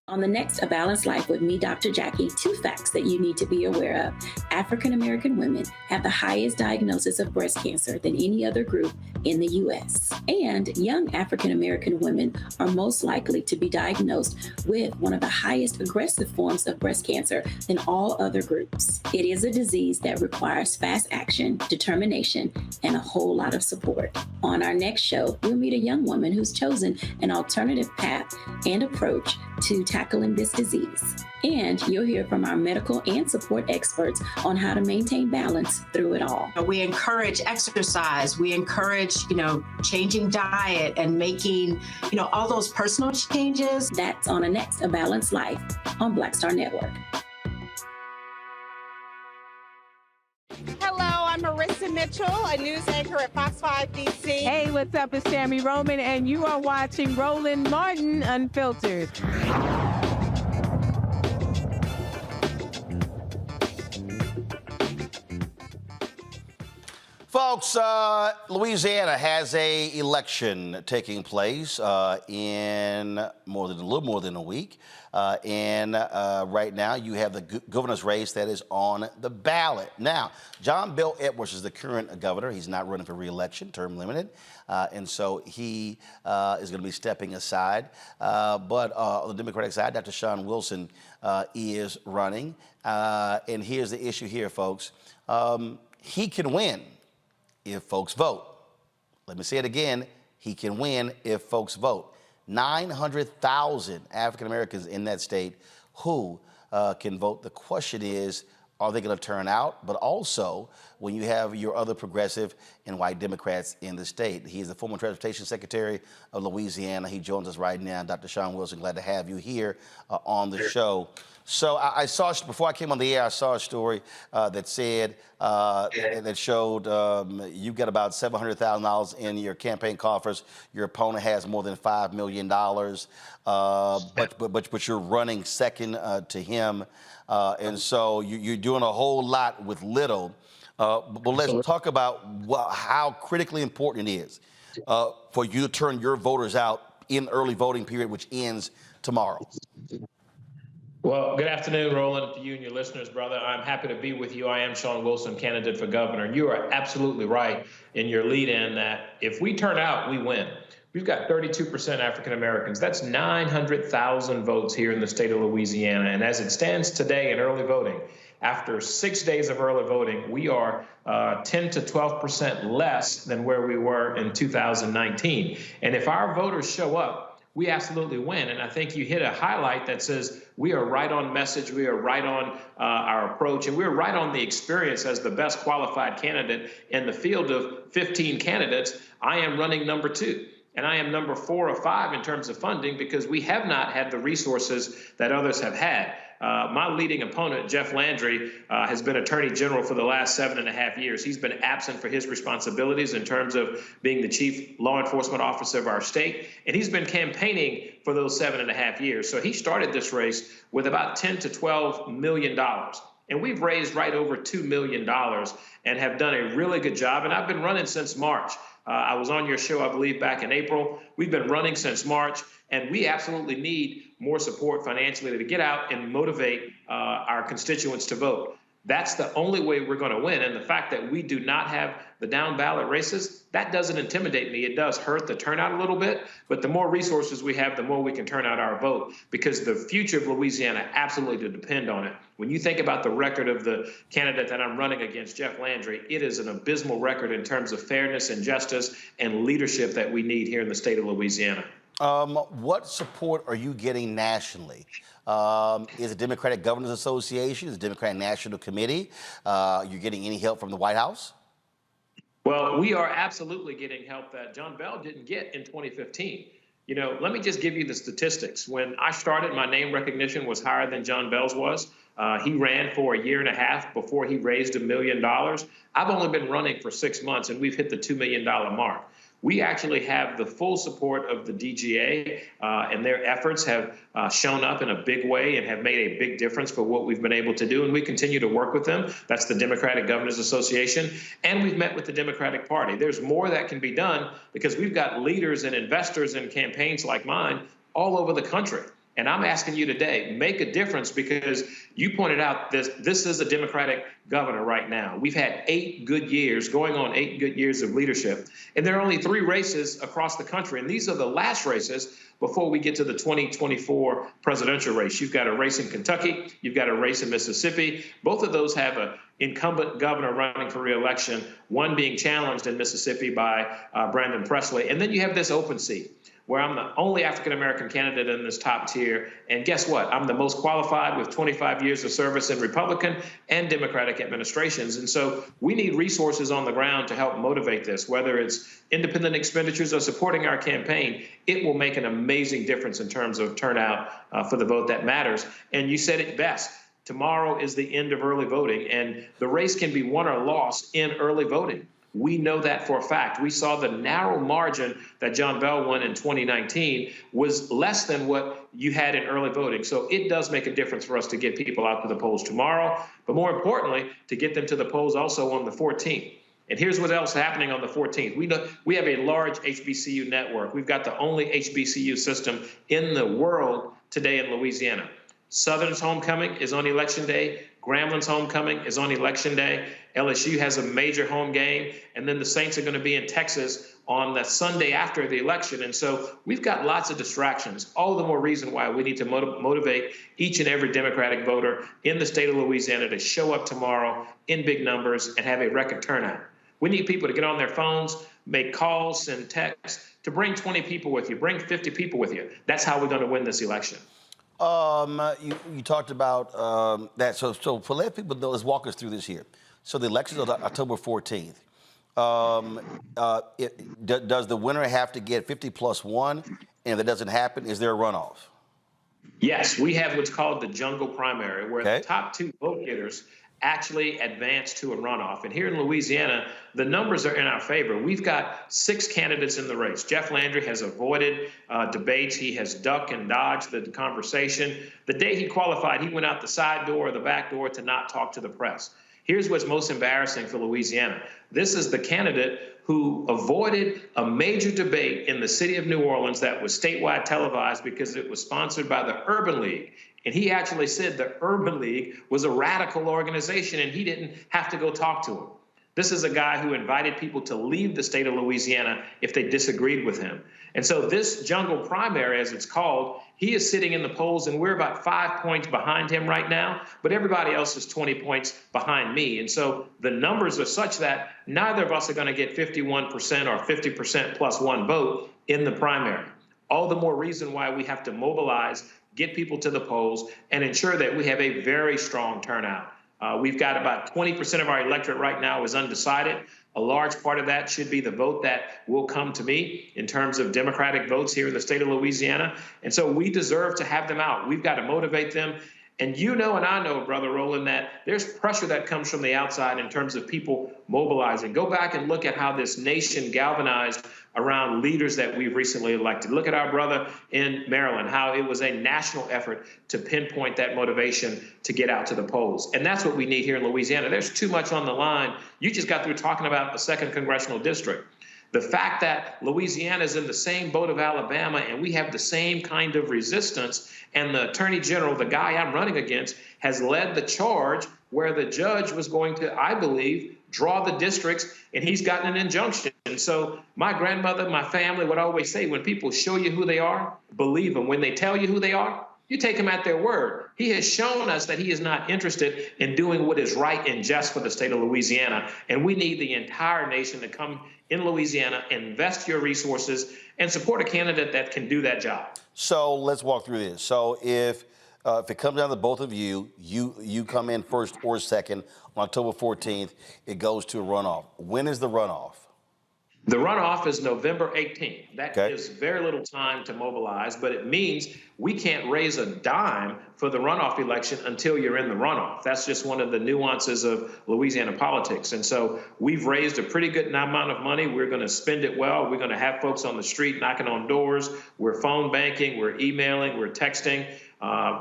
On the next A Balanced Life with me, Dr. Jackie, 2 facts that you need to be aware of. African American women have the highest diagnosis of breast cancer than any other group in the U.S. And young African American women are most likely to be diagnosed with one of the highest aggressive forms of breast cancer than all other groups. It is a disease that requires fast action, determination, and a whole lot of support. On our next show, we'll meet a young woman who's chosen an alternative path and approach to tackling this disease. And you'll hear from our medical and support experts on how to maintain balance through it all. We encourage exercise. We encourage, changing diet and making, all those personal changes. That's on the next A Balanced Life on Black Star Network. Hello, I'm Marissa Mitchell, a news anchor at Fox 5 DC. Hey, what's up? It's Sammy Roman, and you are watching Roland Martin Unfiltered. Folks, Louisiana has a election taking place in a little more than a week. And right now you have the governor's race that is on the ballot. Now, John Bel Edwards is the current governor. He's not running for re-election, term limited. And so he is going to be stepping aside. But on the Democratic side, Dr. Shawn Wilson is running. And here's the issue here, folks. He can win if folks vote. Let me say it again. He can win if folks vote. 900,000 African Americans in that state who can vote. The question is, are they going to turn out? But also, when you have your other progressive and white Democrats in the state. He is the former Transportation Secretary of Louisiana. He joins us right now. Dr. Shawn Wilson, glad to have you here on the show. So I saw, before I came on the air, I saw a story that said, that showed you've got about $700,000 in your campaign coffers. Your opponent has more than $5 million, but you're running second to him. And so you're doing a whole lot with little. But let's talk about how critically important it is for you to turn your voters out in early voting period, which ends tomorrow. Well, good afternoon, Roland, to you and your listeners, brother. I'm happy to be with you. I am Shawn Wilson, candidate for governor. And you are absolutely right in your lead-in that if we turn out, we win. We've got 32% African Americans. That's 900,000 votes here in the state of Louisiana. And as it stands today in early voting, after 6 days of early voting, we are 10 to 12% less than where we were in 2019. And if our voters show up, we absolutely win. And I think you hit a highlight that says we are right on message, we are right on our approach, and we're right on the experience as the best qualified candidate in the field of 15 candidates. I am running number 2. And I am number 4 or 5 in terms of funding because we have not had the resources that others have had. My leading opponent, Jeff Landry, has been Attorney General for the last 7.5 years. He's been absent for his responsibilities in terms of being the chief law enforcement officer of our state. And he's been campaigning for those 7.5 years. So he started this race with about $10 to $12 million. And we've raised right over $2 million and have done a really good job. And I've been running since March. I was on your show, I believe, back in April. We've been running since March, and we absolutely need more support financially to get out and motivate our constituents to vote. That's the only way we're going to win. And the fact that we do not have the down ballot races, that doesn't intimidate me. It does hurt the turnout a little bit, but the more resources we have, the more we can turn out our vote, because the future of Louisiana absolutely depend on it. When you think about the record of the candidate that I'm running against, Jeff Landry, it is an abysmal record in terms of fairness and justice and leadership that we need here in the state of Louisiana. What support are you getting nationally? Is it Democratic Governors Association? Is it Democratic National Committee? You're getting any help from the White House? Well, we are absolutely getting help that John Bel didn't get in 2015. You know, let me just give you the statistics. When I started, my name recognition was higher than John Bel's was. He ran for 1.5 years before he raised $1 million. I've only been running for 6 months, and we've hit the $2 million mark. We actually have the full support of the DGA, and their efforts have shown up in a big way and have made a big difference for what we've been able to do. And we continue to work with them. That's the Democratic Governors Association. And we've met with the Democratic Party. There's more that can be done because we've got leaders and investors in campaigns like mine all over the country. And I'm asking you today, make a difference, because you pointed out this is a Democratic governor right now. We've had 8 good years, going on 8 good years of leadership. And there are only 3 races across the country. And these are the last races before we get to the 2024 presidential race. You've got a race in Kentucky. You've got a race in Mississippi. Both of those have an incumbent governor running for re-election, one being challenged in Mississippi by Brandon Presley. And then you have this open seat, where I'm the only African-American candidate in this top tier. And guess what? I'm the most qualified with 25 years of service in Republican and Democratic administrations. And so we need resources on the ground to help motivate this, whether it's independent expenditures or supporting our campaign. It will make an amazing difference in terms of turnout for the vote that matters. And you said it best. Tomorrow is the end of early voting, and the race can be won or lost in early voting. We know that for a fact. We saw the narrow margin that John Bel won in 2019 was less than what you had in early voting. So it does make a difference for us to get people out to the polls tomorrow, but more importantly, to get them to the polls also on the 14th. And here's what else is happening on the 14th. We know we have a large HBCU network. We've got the only HBCU system in the world today in Louisiana. Southern's homecoming is on Election Day. Gramblin's homecoming is on Election Day. LSU has a major home game. And then the Saints are going to be in Texas on the Sunday after the election. And so we've got lots of distractions. All the more reason why we need to motivate each and every Democratic voter in the state of Louisiana to show up tomorrow in big numbers and have a record turnout. We need people to get on their phones, make calls, send texts, to bring 20 people with you, bring 50 people with you. That's how we're going to win this election. You talked about that. So for let people know, let's walk us through this here. So the election is October 14th. Does the winner have to get 50 plus 1? And if that doesn't happen, is there a runoff? Yes, we have what's called the jungle primary, where the top 2 vote getters actually advance to a runoff. And here in Louisiana, the numbers are in our favor. We've got 6 candidates in the race. Jeff Landry has avoided debates. He has ducked and dodged the conversation. The day he qualified, he went out the side door or the back door to not talk to the press. Here's what's most embarrassing for Louisiana. This is the candidate who avoided a major debate in the city of New Orleans that was statewide televised because it was sponsored by the Urban League. And he actually said the Urban League was a radical organization and he didn't have to go talk to him. This is a guy who invited people to leave the state of Louisiana if they disagreed with him. And so this jungle primary, as it's called, he is sitting in the polls, and we're about 5 points behind him right now, but everybody else is 20 points behind me. And so the numbers are such that neither of us are going to get 51% or 50% plus 1 vote in the primary. All the more reason why we have to mobilize, get people to the polls, and ensure that we have a very strong turnout. We've got about 20% of our electorate right now is undecided. A large part of that should be the vote that will come to me in terms of Democratic votes here in the state of Louisiana. And so we deserve to have them out. We've got to motivate them. And you know and I know, Brother Roland, that there's pressure that comes from the outside in terms of people mobilizing. Go back and look at how this nation galvanized around leaders that we've recently elected. Look at our brother in Maryland, how it was a national effort to pinpoint that motivation to get out to the polls. And that's what we need here in Louisiana. There's too much on the line. You just got through talking about the 2nd Congressional District. The fact that Louisiana is in the same boat of Alabama and we have the same kind of resistance, and the Attorney General, the guy I'm running against, has led the charge where the judge was going to, I believe, draw the districts, and he's gotten an injunction. And so my grandmother, my family would always say, when people show you who they are, believe them. When they tell you who they are, you take them at their word. He has shown us that he is not interested in doing what is right and just for the state of Louisiana. And we need the entire nation to come in Louisiana, invest your resources, and support a candidate that can do that job. So let's walk through this. So if it comes down to both of you, you come in first or second on October 14th, it goes to a runoff. When is the runoff? The runoff is November 18th. That gives very little time to mobilize, but it means we can't raise a dime for the runoff election until you're in the runoff. That's just one of the nuances of Louisiana politics. And so we've raised a pretty good amount of money. We're going to spend it well. We're going to have folks on the street knocking on doors. We're phone banking. We're emailing. We're texting.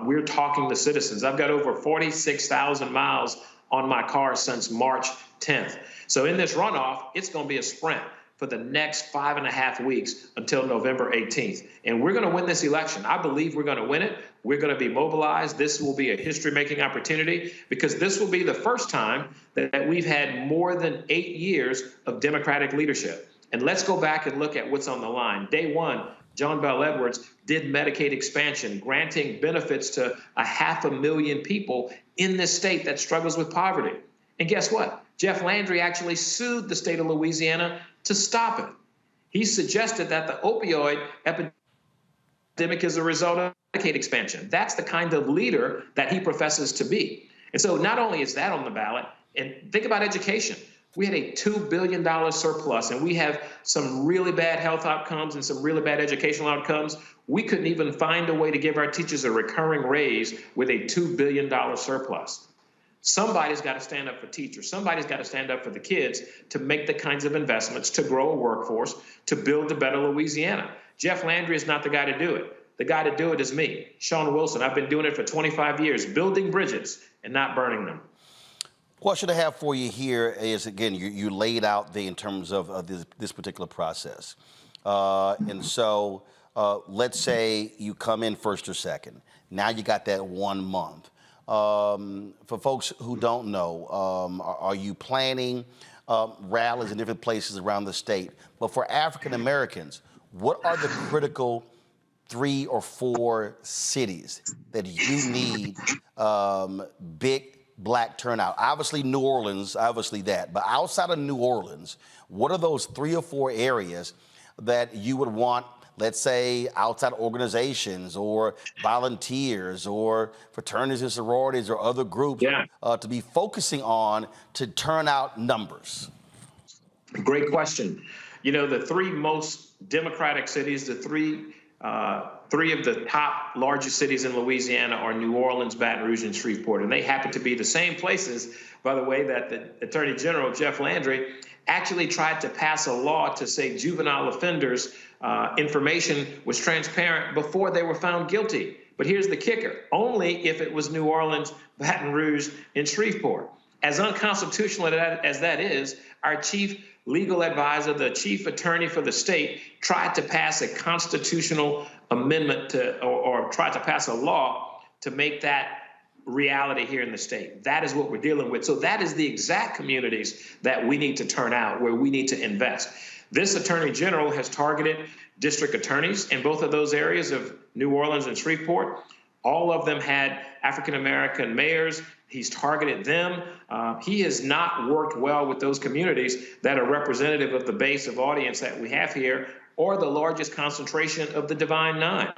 We're talking to citizens. I've got over 46,000 miles on my car since March 10th. So in this runoff, it's going to be a sprint for the next 5.5 weeks until November 18th. And we're going to win this election. I believe we're going to win it. We're going to be mobilized. This will be a history-making opportunity because this will be the first time that we've had more than 8 years of Democratic leadership. And let's go back and look at what's on the line. Day one, John Bel Edwards did Medicaid expansion, granting benefits to 500,000 people in this state that struggles with poverty. And guess what? Jeff Landry actually sued the state of Louisiana to stop it. He suggested that the opioid epidemic is a result of Medicaid expansion. That's the kind of leader that he professes to be. And so not only is that on the ballot, and think about education. We had a $2 billion surplus, and we have some really bad health outcomes and some really bad educational outcomes. We couldn't even find a way to give our teachers a recurring raise with a $2 billion surplus. Somebody's got to stand up for teachers. Somebody's got to stand up for the kids to make the kinds of investments, to grow a workforce, to build a better Louisiana. Jeff Landry is not the guy to do it. The guy to do it is me, Shawn Wilson. I've been doing it for 25 years, building bridges and not burning them. Question I have for you here is, again, you laid out in terms of this particular process. And so let's say you come in first or second. Now you got that 1 month. For folks who don't know, are you planning rallies in different places around the state? But for African Americans, what are the critical 3 or 4 cities that you need big Black turnout? Obviously New Orleans, obviously that. But outside of New Orleans, what are those 3 or 4 areas that you would want, let's say, outside organizations or volunteers or fraternities and sororities or other groups to be focusing on to turn out numbers? Great question. You know, the 3 most Democratic cities, the three of the top largest cities in Louisiana are New Orleans, Baton Rouge, and Shreveport. And they happen to be the same places, by the way, that the Attorney General, Jeff Landry, actually tried to pass a law to say juvenile offenders' information was transparent before they were found guilty. But here's the kicker: only if it was New Orleans, Baton Rouge, and Shreveport. As unconstitutional as that is, our chief legal advisor, the chief attorney for the state, tried to pass a constitutional amendment or tried to pass a law to make that reality here in the state. That is what we're dealing with. So that is the exact communities that we need to turn out, where we need to invest. This attorney general has targeted district attorneys in both of those areas of New Orleans and Shreveport. All of them had African-American mayors. He's targeted them. He has not worked well with those communities that are representative of the base of audience that we have here, or the largest concentration of the Divine Nine.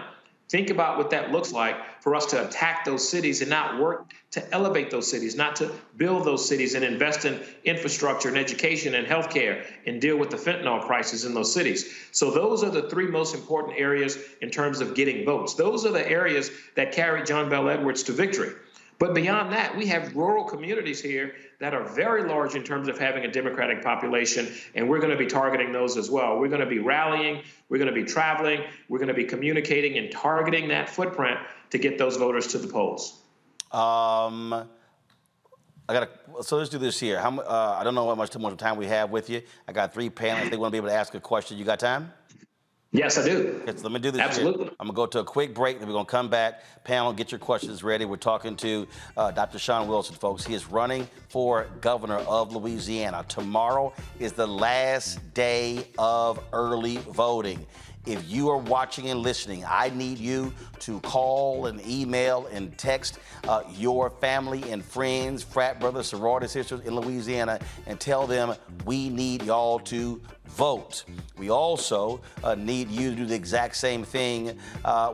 Think about what that looks like for us to attack those cities and not work to elevate those cities, not to build those cities and invest in infrastructure and education and healthcare and deal with the fentanyl crisis in those cities. So those are the 3 most important areas in terms of getting votes. Those are the areas that carried John Bel Edwards to victory. But beyond that, we have rural communities here that are very large in terms of having a Democratic population, and we're going to be targeting those as well. We're going to be rallying, we're going to be traveling, we're going to be communicating and targeting that footprint to get those voters to the polls. So let's do this here. I don't know how much time we have with you. I got 3 panelists. They want to be able to ask a question. You got time? Yes, I do. Okay, so let me do this. Absolutely. Here. I'm going to go to a quick break, then we're going to come back. Panel, get your questions ready. We're talking to Dr. Shawn Wilson, folks. He is running for governor of Louisiana. Tomorrow is the last day of early voting. If you are watching and listening, I need you to call and email and text your family and friends, frat brothers, sorority sisters in Louisiana, and tell them we need y'all to vote. We also need you to do the exact same thing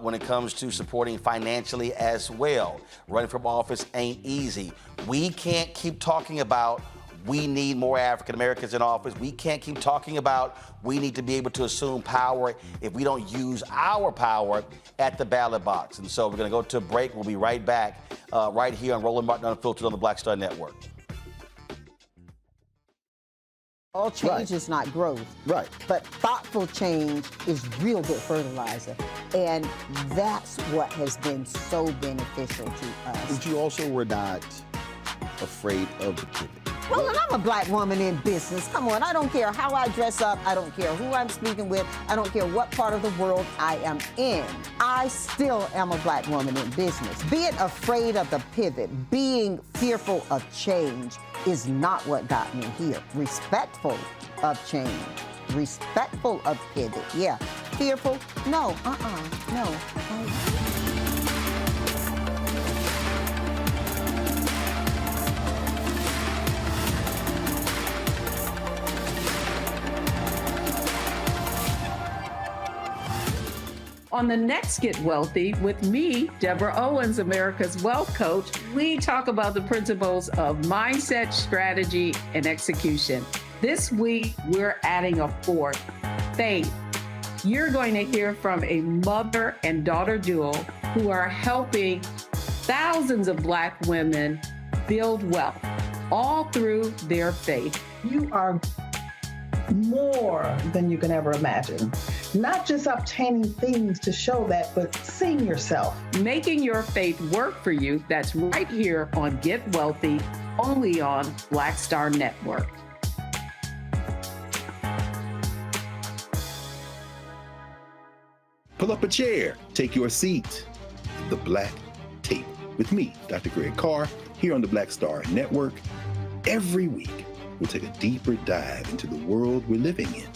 when it comes to supporting financially as well. Running for office ain't easy. We can't keep talking about we need more African Americans in office. We can't keep talking about we need to be able to assume power if we don't use our power at the ballot box. And so we're going to go to a break. We'll be right back right here on Roland Martin Unfiltered on the Black Star Network. All change is not growth. Right. But thoughtful change is real good fertilizer. And that's what has been so beneficial to us. But you also were not afraid of the pivot. Well, and I'm a Black woman in business. Come on, I don't care how I dress up. I don't care who I'm speaking with. I don't care what part of the world I am in. I still am a Black woman in business. Being afraid of the pivot, being fearful of change is not what got me here. Respectful of change, respectful of pivot, yeah. Fearful, no, no. On the next Get Wealthy with me, Deborah Owens, America's Wealth Coach, we talk about the principles of mindset, strategy, and execution. This week, we're adding a 4th, faith. You're going to hear from a mother and daughter duo who are helping thousands of Black women build wealth, all through their faith. You are more than you can ever imagine. Not just obtaining things to show that, but seeing yourself. Making your faith work for you. That's right here on Get Wealthy only on Black Star Network. Pull up a chair, take your seat. The Black Tape with me, Dr. Greg Carr, here on the Black Star Network. Every week, we'll take a deeper dive into the world we're living in.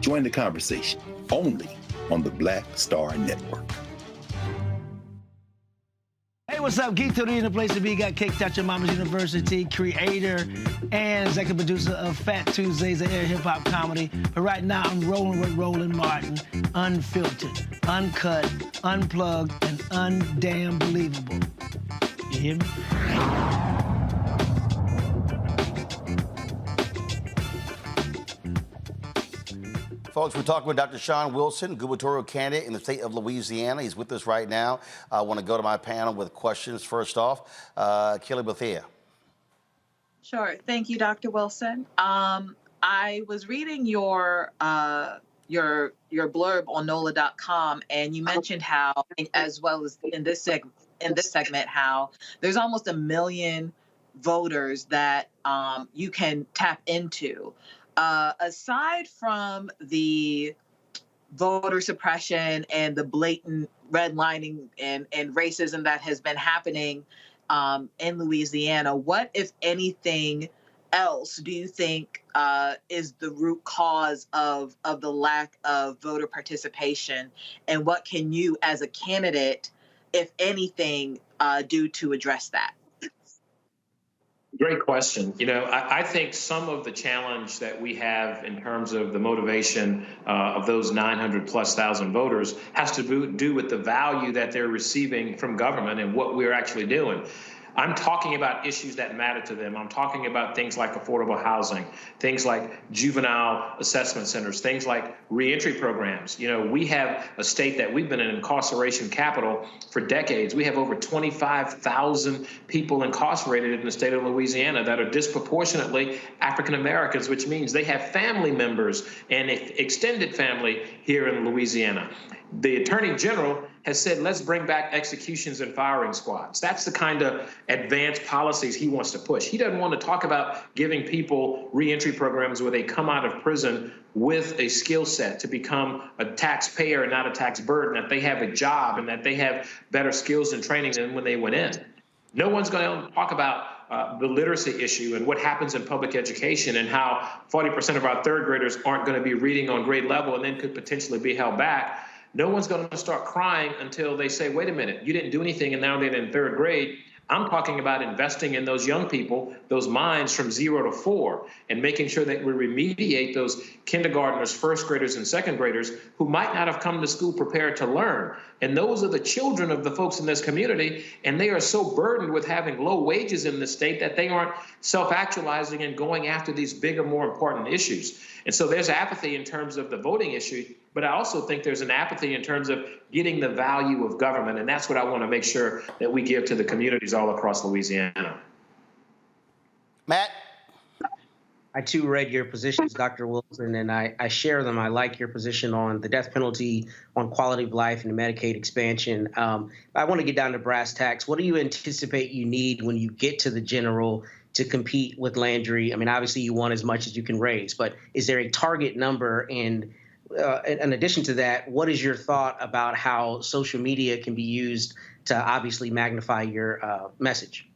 Join the conversation only on the Black Star Network. Hey, what's up? Geek Tony in the place to be. Got Cake Touch Your Mama's University, creator and executive producer of Fat Tuesdays, an air hip-hop comedy. But right now, I'm rolling with Roland Martin, unfiltered, uncut, unplugged, and undamn believable. You hear me? Folks, we're talking with Dr. Shawn Wilson, gubernatorial candidate in the state of Louisiana. He's with us right now. I want to go to my panel with questions. First off, Kelly Bethea. Sure. Thank you, Dr. Wilson. I was reading your blurb on NOLA.com, and you mentioned how, as well as in this segment, how there's almost 1 million voters that you can tap into. Aside from the voter suppression and the blatant redlining and racism that has been happening in Louisiana, what, if anything else, do you think is the root cause of the lack of voter participation? And what can you, as a candidate, if anything, do to address that? Great question. You know, I think some of the challenge that we have in terms of the motivation of those 900,000+ voters has to do with the value that they're receiving from government and what we're actually doing. I'm talking about issues that matter to them. I'm talking about things like affordable housing, things like juvenile assessment centers, things like reentry programs. You know, we have a state that we've been an incarceration capital for decades. We have over 25,000 people incarcerated in the state of Louisiana that are disproportionately African Americans, which means they have family members and extended family here in Louisiana. The Attorney General has said, let's bring back executions and firing squads. That's the kind of advanced policies he wants to push. He doesn't want to talk about giving people reentry programs where they come out of prison with a skill set to become a taxpayer and not a tax burden, that they have a job and that they have better skills and training than when they went in. No one's going to talk about the literacy issue and what happens in public education and how 40% of our third graders aren't going to be reading on grade level and then could potentially be held back. No one's going to start crying until they say, wait a minute, you didn't do anything and now they're in third grade. I'm talking about investing in those young people, those minds from 0 to 4, and making sure that we remediate those kindergartners, first graders, and second graders who might not have come to school prepared to learn. And those are the children of the folks in this community, and they are so burdened with having low wages in the state that they aren't self-actualizing and going after these bigger, more important issues. And so there's apathy in terms of the voting issue, but I also think there's an apathy in terms of getting the value of government, and that's what I want to make sure that we give to the communities all across Louisiana. Matt? I too read your positions, Dr. Wilson, and I share them. I like your position on the death penalty, on quality of life, and the Medicaid expansion. I want to get down to brass tacks. What do you anticipate you need when you get to the general to compete with Landry? I mean, obviously you want as much as you can raise, but is there a target number? And in addition to that, what is your thought about how social media can be used to obviously magnify your message?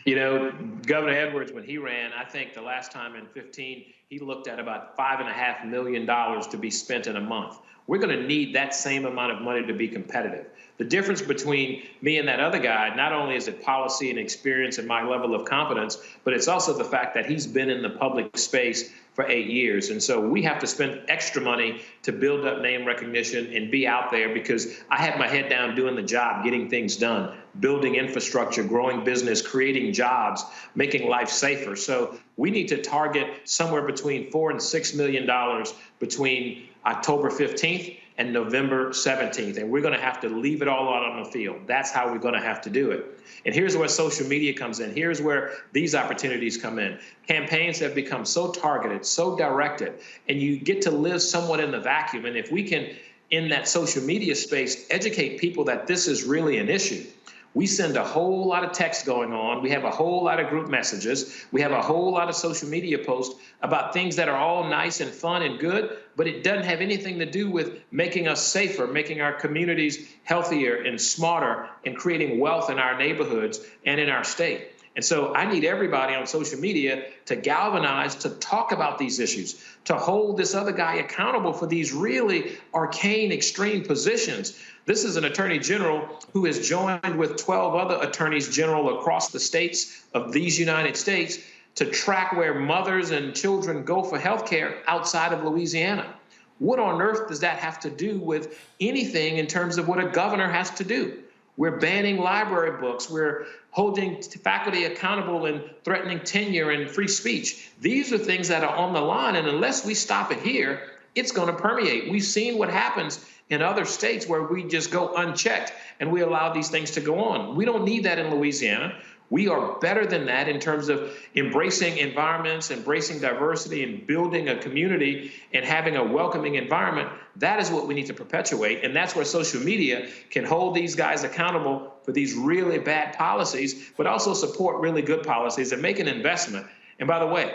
You know, Governor Edwards, when he ran, I think the last time in 2015, he looked at about $5.5 million to be spent in a month. We're going to need that same amount of money to be competitive. The difference between me and that other guy, not only is it policy and experience and my level of competence, but it's also the fact that he's been in the public space for 8 years. And so we have to spend extra money to build up name recognition and be out there, because I had my head down doing the job, getting things done, building infrastructure, growing business, creating jobs, making life safer. So we need to target somewhere between $4 and $6 million between October 15th and November 17th. And we're going to have to leave it all out on the field. That's how we're going to have to do it. And here's where social media comes in. Here's where these opportunities come in. Campaigns have become so targeted, so directed, and you get to live somewhat in the vacuum. And if we can, in that social media space, educate people that this is really an issue. We send a whole lot of text going on. We have a whole lot of group messages. We have a whole lot of social media posts about things that are all nice and fun and good, but it doesn't have anything to do with making us safer, making our communities healthier and smarter, and creating wealth in our neighborhoods and in our state. And so I need everybody on social media to galvanize, to talk about these issues, to hold this other guy accountable for these really arcane, extreme positions. This is an attorney general who has joined with 12 other attorneys general across the states of these United States to track where mothers and children go for health care outside of Louisiana. What on earth does that have to do with anything in terms of what a governor has to do? We're banning library books. We're holding faculty accountable and threatening tenure and free speech. These are things that are on the line, and unless we stop it here, it's going to permeate. We've seen what happens in other states where we just go unchecked and we allow these things to go on. We don't need that in Louisiana. We are better than that in terms of embracing environments, embracing diversity, and building a community and having a welcoming environment. That is what we need to perpetuate. And that's where social media can hold these guys accountable for these really bad policies, but also support really good policies and make an investment. And by the way,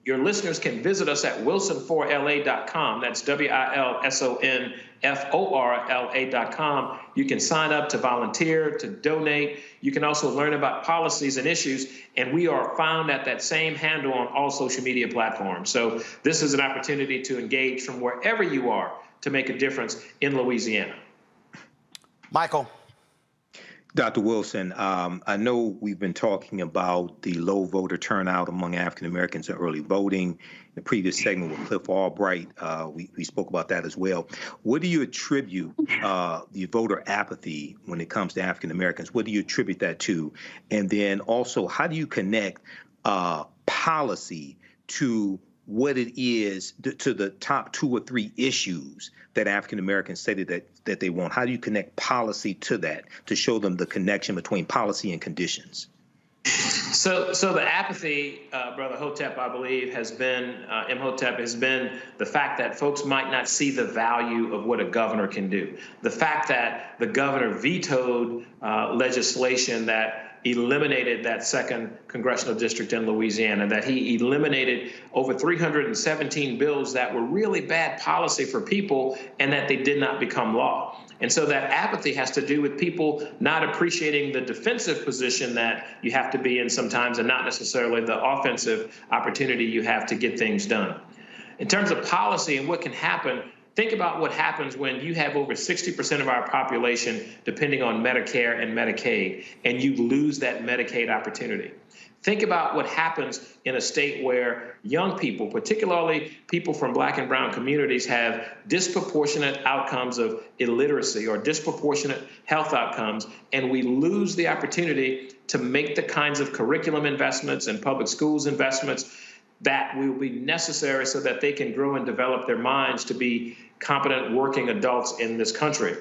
your listeners can visit us at wilson4la.com. That's WILSONFORLA.com. You can sign up to volunteer, to donate. You can also learn about policies and issues. And we are found at that same handle on all social media platforms. So this is an opportunity to engage from wherever you are to make a difference in Louisiana. Michael. Dr. Wilson, I know we've been talking about the low voter turnout among African Americans in early voting. In the previous segment with Cliff Albright, we spoke about that as well. What do you attribute the voter apathy when it comes to African Americans? What do you attribute that to? And then also, how do you connect policy to what it is, to the top 2 or 3 issues that African Americans stated that they want? How do you connect policy to that, to show them the connection between policy and conditions? So the apathy, Brother Hotep, I believe, has been, Imhotep, has been the fact that folks might not see the value of what a governor can do. The fact that the governor vetoed legislation that eliminated that 2nd congressional district in Louisiana, that he eliminated over 317 bills that were really bad policy for people and that they did not become law. And so that apathy has to do with people not appreciating the defensive position that you have to be in sometimes and not necessarily the offensive opportunity you have to get things done. In terms of policy and what can happen, think about what happens when you have over 60% of our population depending on Medicare and Medicaid, and you lose that Medicaid opportunity. Think about what happens in a state where young people, particularly people from Black and brown communities, have disproportionate outcomes of illiteracy or disproportionate health outcomes, and we lose the opportunity to make the kinds of curriculum investments and public schools investments that will be necessary so that they can grow and develop their minds to be competent working adults in this country.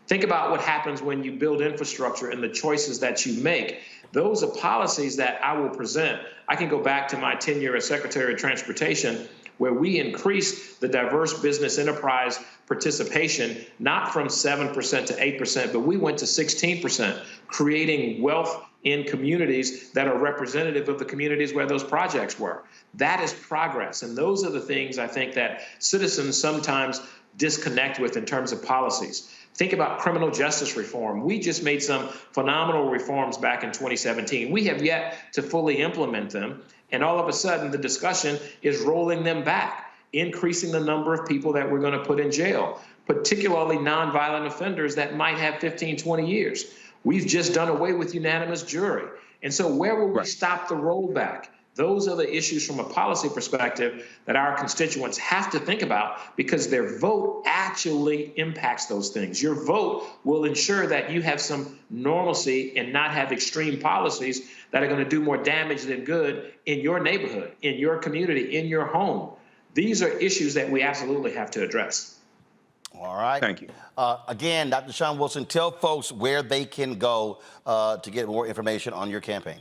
Think about what happens when you build infrastructure and the choices that you make. Those are policies that I will present. I can go back to my tenure as Secretary of Transportation, where we increased the diverse business enterprise participation, not from 7% to 8%, but we went to 16%, creating wealth in communities that are representative of the communities where those projects were. That is progress. And those are the things I think that citizens sometimes disconnect with in terms of policies. Think about criminal justice reform. We just made some phenomenal reforms back in 2017. We have yet to fully implement them. And all of a sudden, the discussion is rolling them back, increasing the number of people that we're going to put in jail, particularly nonviolent offenders that might have 15, 20 years. We've just done away with unanimous jury. And so where will we stop the rollback? Those are the issues from a policy perspective that our constituents have to think about, because their vote actually impacts those things. Your vote will ensure that you have some normalcy and not have extreme policies that are going to do more damage than good in your neighborhood, in your community, in your home. These are issues that we absolutely have to address. All right. Thank you. Again, Dr. Shawn Wilson, tell folks where they can go to get more information on your campaign.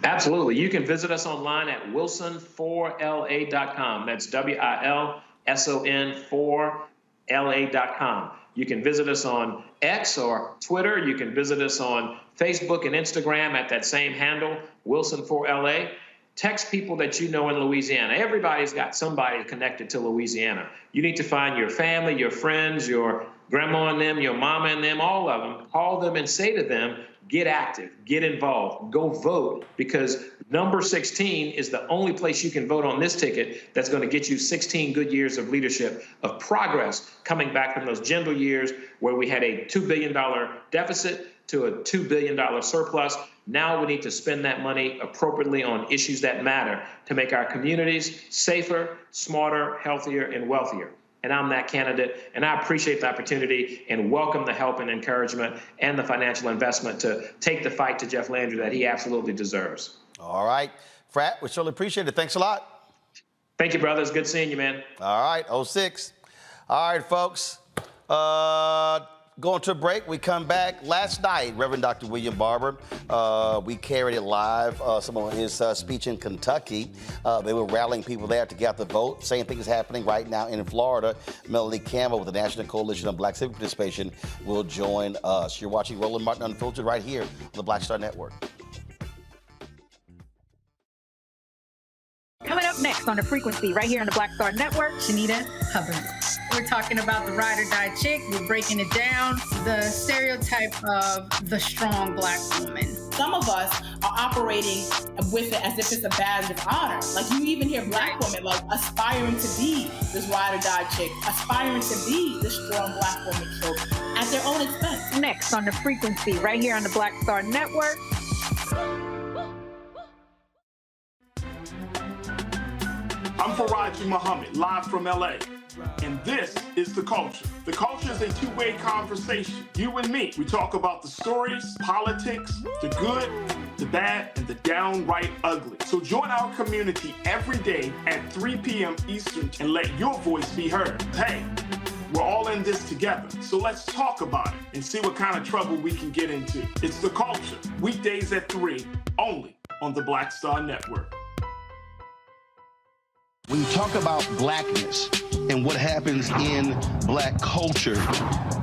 Absolutely. You can visit us online at wilson4la.com. That's WILSON4LA.com. You can visit us on X or Twitter. You can visit us on Facebook and Instagram at that same handle, Wilson4LA. Text people that you know in Louisiana. Everybody's got somebody connected to Louisiana. You need to find your family, your friends, your grandma and them, your mama and them, all of them. Call them and say to them, get active, get involved, go vote, because number 16 is the only place you can vote on this ticket that's going to get you 16 good years of leadership, of progress, coming back from those gender years where we had a $2 billion deficit to a $2 billion surplus. Now we need to spend that money appropriately on issues that matter to make our communities safer, smarter, healthier, and wealthier. And I'm that candidate, and I appreciate the opportunity and welcome the help and encouragement and the financial investment to take the fight to Jeff Landry that he absolutely deserves. All right. Frat, we surely appreciate it. Thanks a lot. Thank you, brother. It's good seeing you, man. All right, 06. All right, folks. Going to a break. We come back. Last night, Reverend Dr. William Barber, we carried it live, some of his speech in Kentucky. They were rallying people there to get out the vote. Same thing is happening right now in Florida. Melanie Campbell with the National Coalition on Black Civic Participation will join us. You're watching Roland Martin Unfiltered right here on the Black Star Network. Coming up next on The Frequency, right here on the Black Star Network, Shanita Hubbard. We're talking about the ride or die chick. We're breaking it down. The stereotype of the strong Black woman. Some of us are operating with it as if it's a badge of honor. Like, you even hear Black women like aspiring to be this ride or die chick, aspiring to be this strong Black woman, so at their own expense. Next on The Frequency, right here on the Black Star Network. I'm Faraji Muhammad, live from LA. And this is The Culture. The Culture is a two-way conversation. You and me. We talk about the stories, politics, the good, the bad, and the downright ugly. So join our community every day at 3 p.m. Eastern and let your voice be heard. Hey, we're all in this together. So let's talk about it and see what kind of trouble we can get into. It's The Culture. Weekdays at 3, only on the Black Star Network. When you talk about blackness and what happens in Black culture,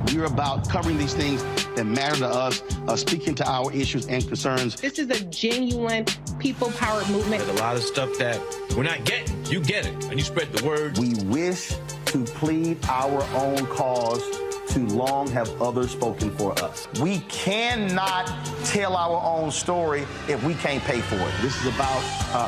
we're about covering these things that matter to us, speaking to our issues and concerns. This is a genuine people-powered movement. There's a lot of stuff that we're not getting. You get it, and you spread the word. We wish to plead our own cause. Too long have others spoken for us. We cannot tell our own story if we can't pay for it. This is about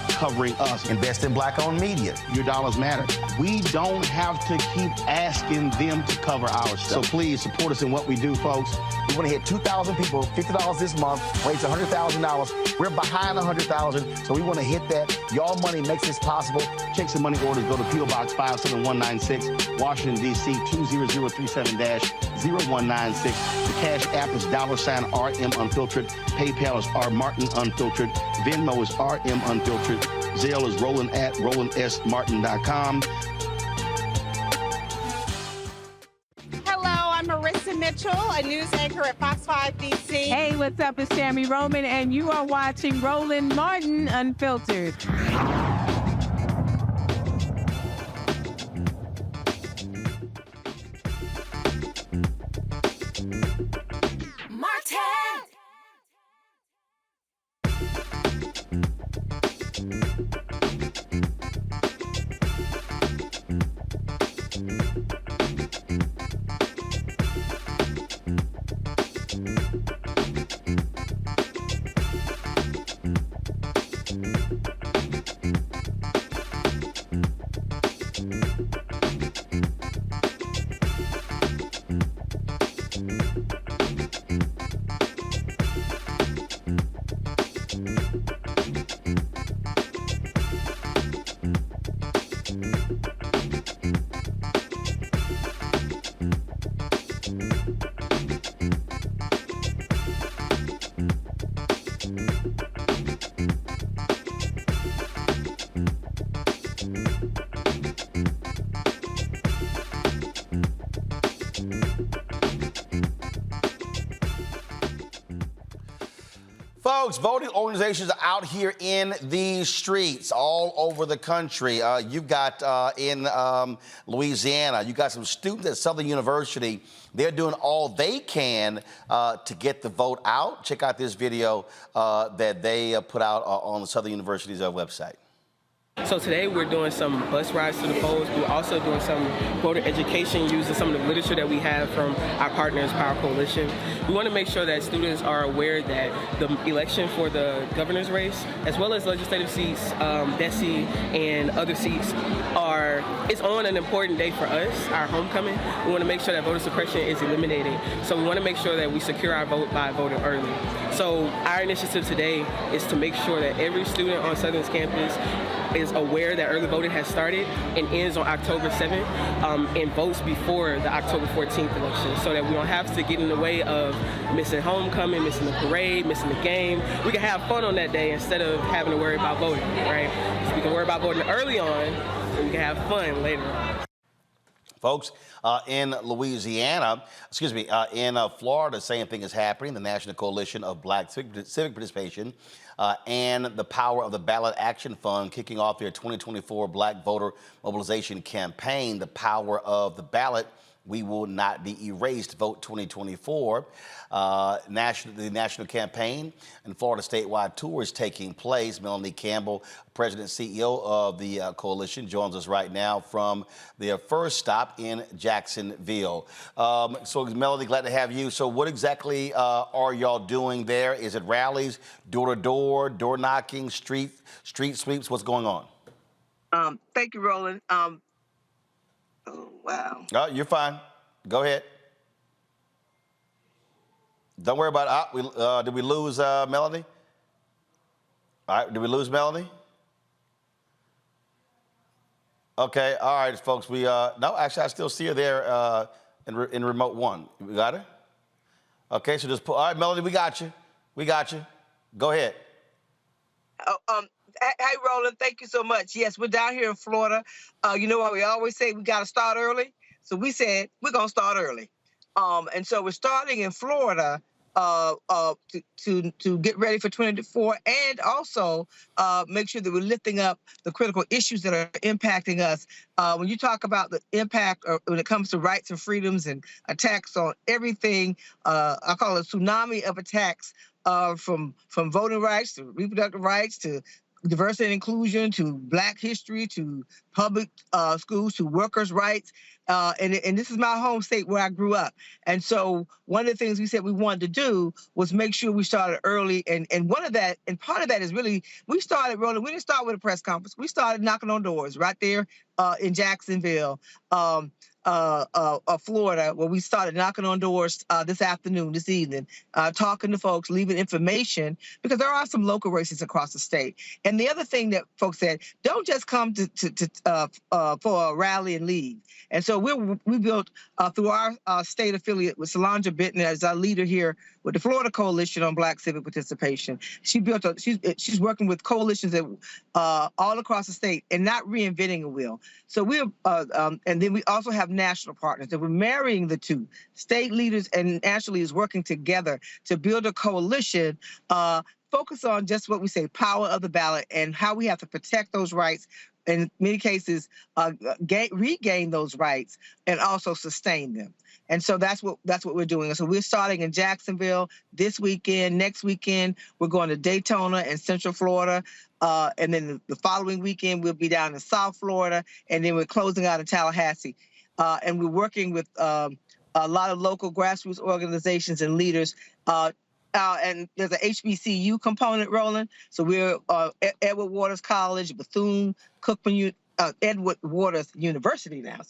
covering us. Invest in Black-owned media. Your dollars matter. We don't have to keep asking them to cover our stuff. So please support us in what we do, folks. We want to hit 2,000 people, $50 this month, raise $100,000. We're behind 100,000, so we want to hit that. Y'all money makes this possible. Check some money orders. Go to P.O. Box 57196, Washington, D.C. 20037-0196. The Cash App is $RM Unfiltered. PayPal is R Martin Unfiltered. Venmo is RM Unfiltered. Zelle is Roland at RolandSMartin.com. Hello, I'm Marissa Mitchell, a news anchor at Fox 5 DC. Hey, what's up? It's Tammy Roman, and you are watching Roland Martin Unfiltered. Folks, voting organizations are out here in the streets all over the country. You've got in Louisiana, you got some students at Southern University. They're doing all they can to get the vote out. Check out this video that they put out on the Southern University's website. So today we're doing some bus rides to the polls. We're also doing some voter education using some of the literature that we have from our partners, Power Coalition. We want to make sure that students are aware that the election for the governor's race, as well as legislative seats, that seat, and other seats is on an important day for us, our homecoming. We want to make sure that voter suppression is eliminated. So we want to make sure that we secure our vote by voting early. So our initiative today is to make sure that every student on Southern's campus is aware that early voting has started and ends on October 7th and votes before the October 14th election, so that we don't have to get in the way of missing homecoming, missing the parade, missing the game. We can have fun on that day instead of having to worry about voting, right? So we can worry about voting early on and we can have fun later on. Folks, in Louisiana, in Florida, same thing is happening. The National Coalition of Black Civic Participation and the Power of the Ballot Action Fund kicking off their 2024 Black Voter Mobilization Campaign, The Power of the Ballot. We will not be erased. Vote 2024. The national campaign and Florida statewide tour is taking place. Melanie Campbell, President and CEO of the coalition, joins us right now from their first stop in Jacksonville. So, Melanie, glad to have you. So what exactly are y'all doing there? Is it rallies, door-to-door, door-knocking, street sweeps? What's going on? Thank you, Roland. Oh, wow. Oh, you're fine. Go ahead. Don't worry about it. Did we lose Melanie? All right, did we lose Melanie? Okay, all right, folks. No, actually, I still see her there in remote one. We got her? Okay, so just all right, Melanie, we got you. We got you. Go ahead. Hey, Roland, thank you so much. Yes, we're down here in Florida. You know what we always say? We got to start early. So we said we're going to start early. And so we're starting in Florida to get ready for 2024 and also make sure that we're lifting up the critical issues that are impacting us. When you talk about the impact when it comes to rights and freedoms and attacks on everything, I call it a tsunami of attacks from voting rights to reproductive rights to diversity and inclusion, to Black history, to public schools, to workers' rights. And this is my home state where I grew up. And so one of the things we said we wanted to do was make sure we started early. And one of that, and part of that is really, we started, Roland, we didn't start with a press conference. We started knocking on doors right there in Jacksonville, Florida, where we started knocking on doors this evening, talking to folks, leaving information, because there are some local races across the state. And the other thing that folks said, don't just come for a rally and leave. And so we built through our state affiliate with Solange Benton as our leader here with the Florida Coalition on Black Civic Participation. She's working with coalitions that all across the state and not reinventing a wheel. So and then we also have national partners that we're marrying the two. State leaders and national leaders working together to build a coalition focus on just what we say, power of the ballot, and how we have to protect those rights, in many cases, regain those rights and also sustain them. And so that's what we're doing. So we're starting in Jacksonville this weekend. Next weekend, we're going to Daytona and Central Florida. And then the following weekend, we'll be down in South Florida. And then we're closing out in Tallahassee. And we're working with a lot of local grassroots organizations and leaders. And there's an HBCU component, Roland. So we're Edward Waters College, Bethune-Cookman, Edward Waters University now,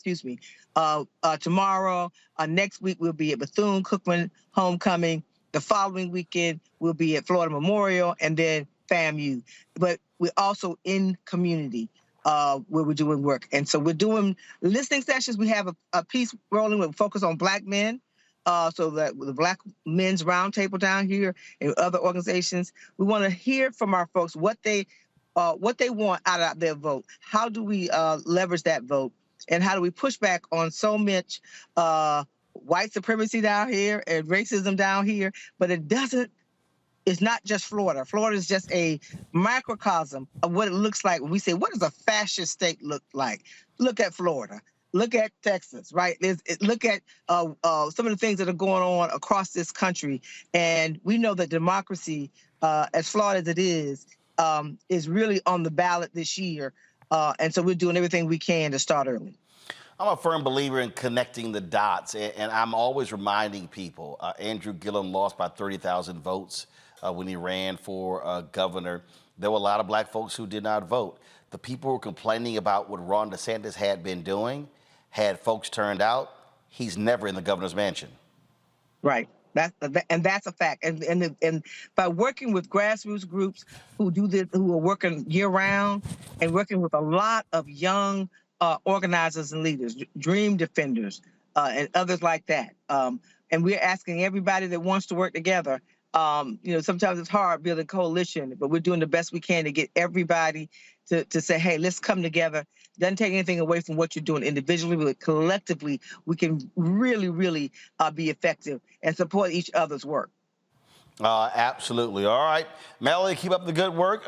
tomorrow. Next week, we'll be at Bethune-Cookman Homecoming. The following weekend, we'll be at Florida Memorial and then FAMU. But we're also in community where we're doing work. And so we're doing listening sessions. We have a piece, Roland, with focus on Black men. So that the Black Men's Roundtable down here and other organizations, we want to hear from our folks what they want out of their vote. How do we leverage that vote, and how do we push back on so much white supremacy down here and racism down here? But it doesn't is not just Florida. Florida is just a microcosm of what it looks like when we say, what does a fascist state look like? Look at Florida. Look at Texas, right? Look at some of the things that are going on across this country. And we know that democracy, as flawed as it is really on the ballot this year. And so we're doing everything we can to start early. I'm a firm believer in connecting the dots, and I'm always reminding people, Andrew Gillum lost by 30,000 votes when he ran for governor. There were a lot of black folks who did not vote. The people who were complaining about what Ron DeSantis had been doing, had folks turned out, he's never in the governor's mansion. Right. That's a fact. And by working with grassroots groups who do this, who are working year round, and working with a lot of young organizers and leaders, dream defenders, and others like that. And we're asking everybody that wants to work together. Sometimes it's hard building coalition, but we're doing the best we can to get everybody to say, hey, let's come together. Doesn't take anything away from what you're doing individually, but collectively, we can really, really be effective and support each other's work. Absolutely. All right. Melody, keep up the good work.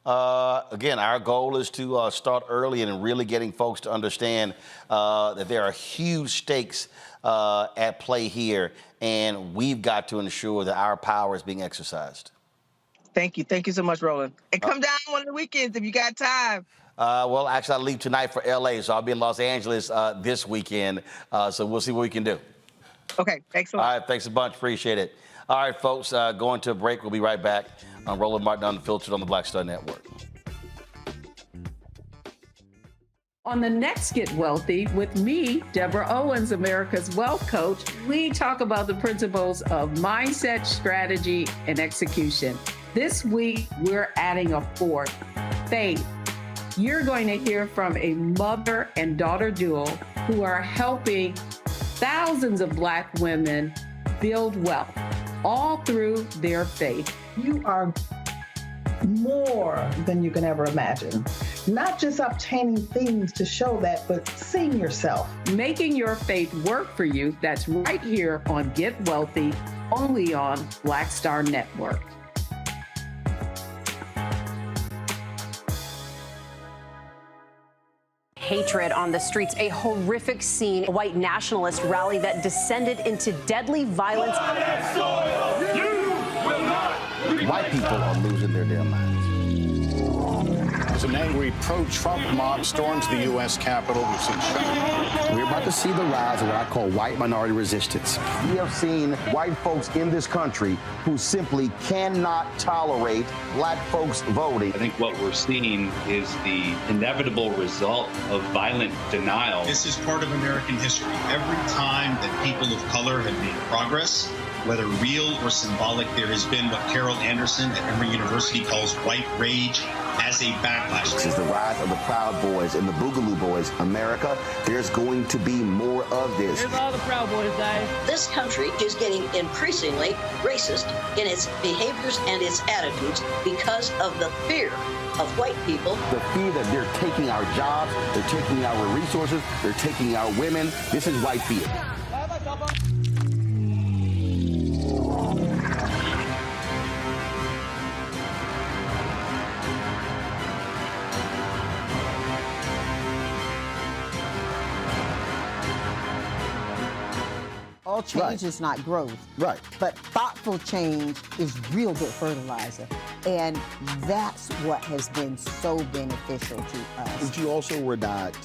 Again, our goal is to start early and really getting folks to understand that there are huge stakes at play here, and we've got to ensure that our power is being exercised. Thank you. Thank you so much, Roland. And come down one of the weekends if you got time. Well, actually, I leave tonight for L.A., so I'll be in Los Angeles this weekend, so we'll see what we can do. Okay, thanks a lot. All right, thanks a bunch. Appreciate it. All right, folks, going to a break. We'll be right back on Roland Martin Unfiltered on the Black Star Network. On the next Get Wealthy with me, Deborah Owens, America's Wealth Coach, we talk about the principles of mindset, strategy, and execution. This week, we're adding a fourth, faith. You're going to hear from a mother and daughter duo who are helping thousands of Black women build wealth, all through their faith. You are more than you can ever imagine. Not just obtaining things to show that, but seeing yourself. Making your faith work for you. That's right here on Get Wealthy, only on Black Star Network. Hatred on the streets, a horrific scene, a white nationalist rally that descended into deadly violence. White people are losing their damn minds. As an angry pro-Trump mob storms the U.S. Capitol, we've seen shooting. We're about to see the rise of what I call white minority resistance. We have seen white folks in this country who simply cannot tolerate black folks voting. I think what we're seeing is the inevitable result of violent denial. This is part of American history. Every time that people of color have made progress, whether real or symbolic, there has been what Carol Anderson at Emory University calls white rage as a backlash. This is the rise of the Proud Boys and the Boogaloo Boys. America, there's going to be more of this. Here's all the Proud Boys, guys. This country is getting increasingly racist in its behaviors and its attitudes because of the fear of white people. The fear that they're taking our jobs, they're taking our resources, they're taking our women. This is white fear. All change is not growth. Right. But thoughtful change is real good fertilizer. And that's what has been so beneficial to us. But you also were not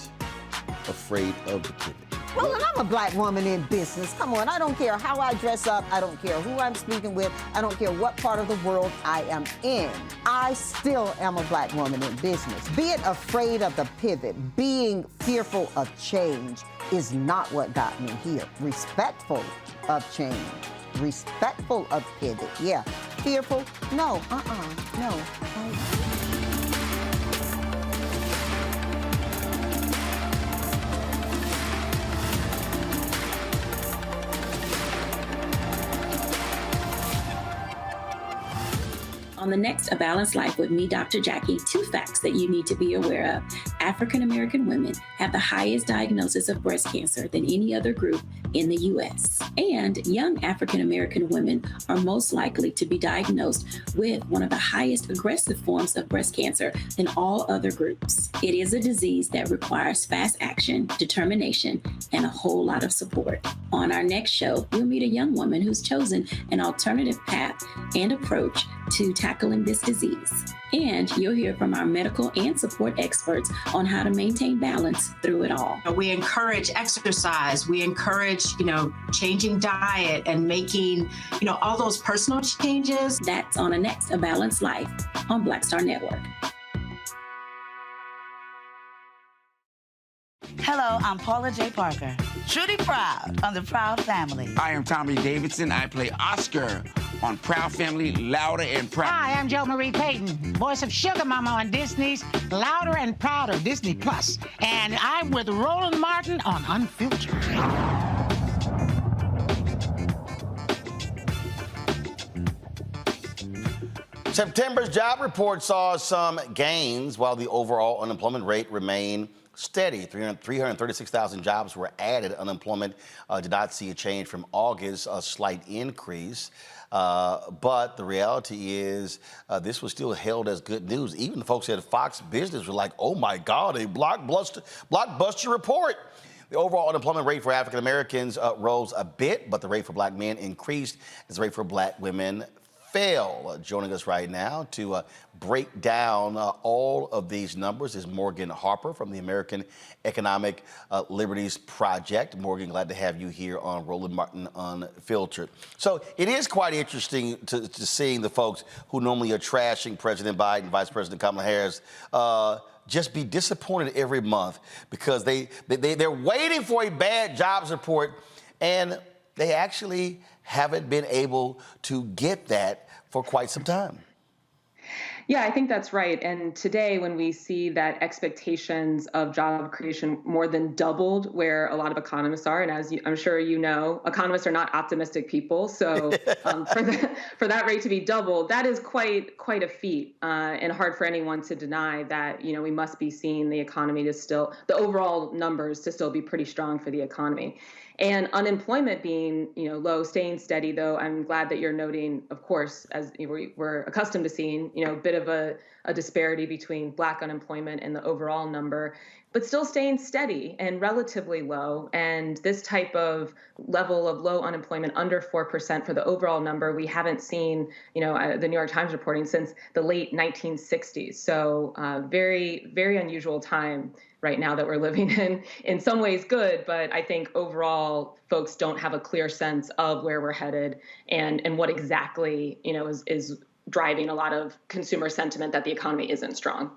afraid of the pivot. Well, and I'm a black woman in business. Come on, I don't care how I dress up. I don't care who I'm speaking with. I don't care what part of the world I am in. I still am a black woman in business. Being afraid of the pivot, being fearful of change is not what got me here. Respectful of change, respectful of pivot, yeah. Fearful, no, no. On the next A Balanced Life with me, Dr. Jackie, 2 facts that you need to be aware of. African American women have the highest diagnosis of breast cancer than any other group in the U.S. And young African American women are most likely to be diagnosed with one of the highest aggressive forms of breast cancer than all other groups. It is a disease that requires fast action, determination, and a whole lot of support. On our next show, we'll meet a young woman who's chosen an alternative path and approach to tackling this disease. And you'll hear from our medical and support experts on how to maintain balance through it all. We encourage exercise. We encourage, changing diet and making, all those personal changes. That's on the next A Balanced Life on Black Star Network. Hello, I'm Paula J. Parker. Truly proud of the Proud Family. I am Tommy Davidson. I play Oscar on Proud Family, Louder and Proud. Hi, I'm Jo Marie Payton, voice of Sugar Mama on Disney's Louder and Prouder Disney Plus. And I'm with Roland Martin on Unfiltered. September's job report saw some gains while the overall unemployment rate remained steady. 336,000 jobs were added. Unemployment did not see a change from August, a slight increase. But the reality is this was still held as good news. Even the folks at Fox Business were like, oh my God, a blockbuster report. The overall unemployment rate for African Americans rose a bit, but the rate for black men increased as the rate for black women fell. Joining us right now to break down all of these numbers is Morgan Harper from the American Economic Liberties Project. Morgan, glad to have you here on Roland Martin Unfiltered. So it is quite interesting to seeing the folks who normally are trashing President Biden, Vice President Kamala Harris, just be disappointed every month because they're waiting for a bad jobs report, and they actually haven't been able to get that for quite some time. Yeah, I think that's right. And today, when we see that expectations of job creation more than doubled where a lot of economists are, and as I'm sure you know, economists are not optimistic people. So for that rate to be doubled, that is quite a feat, and hard for anyone to deny that, we must be seeing the economy the overall numbers to still be pretty strong for the economy. And unemployment being, low, staying steady, though, I'm glad that you're noting, of course, as we're accustomed to seeing, a bit of a disparity between Black unemployment and the overall number, but still staying steady and relatively low. And this type of level of low unemployment, under 4% for the overall number, we haven't seen, the New York Times reporting since the late 1960s. So very, very unusual time right now that we're living in some ways good, but I think overall folks don't have a clear sense of where we're headed and what exactly, is driving a lot of consumer sentiment that the economy isn't strong.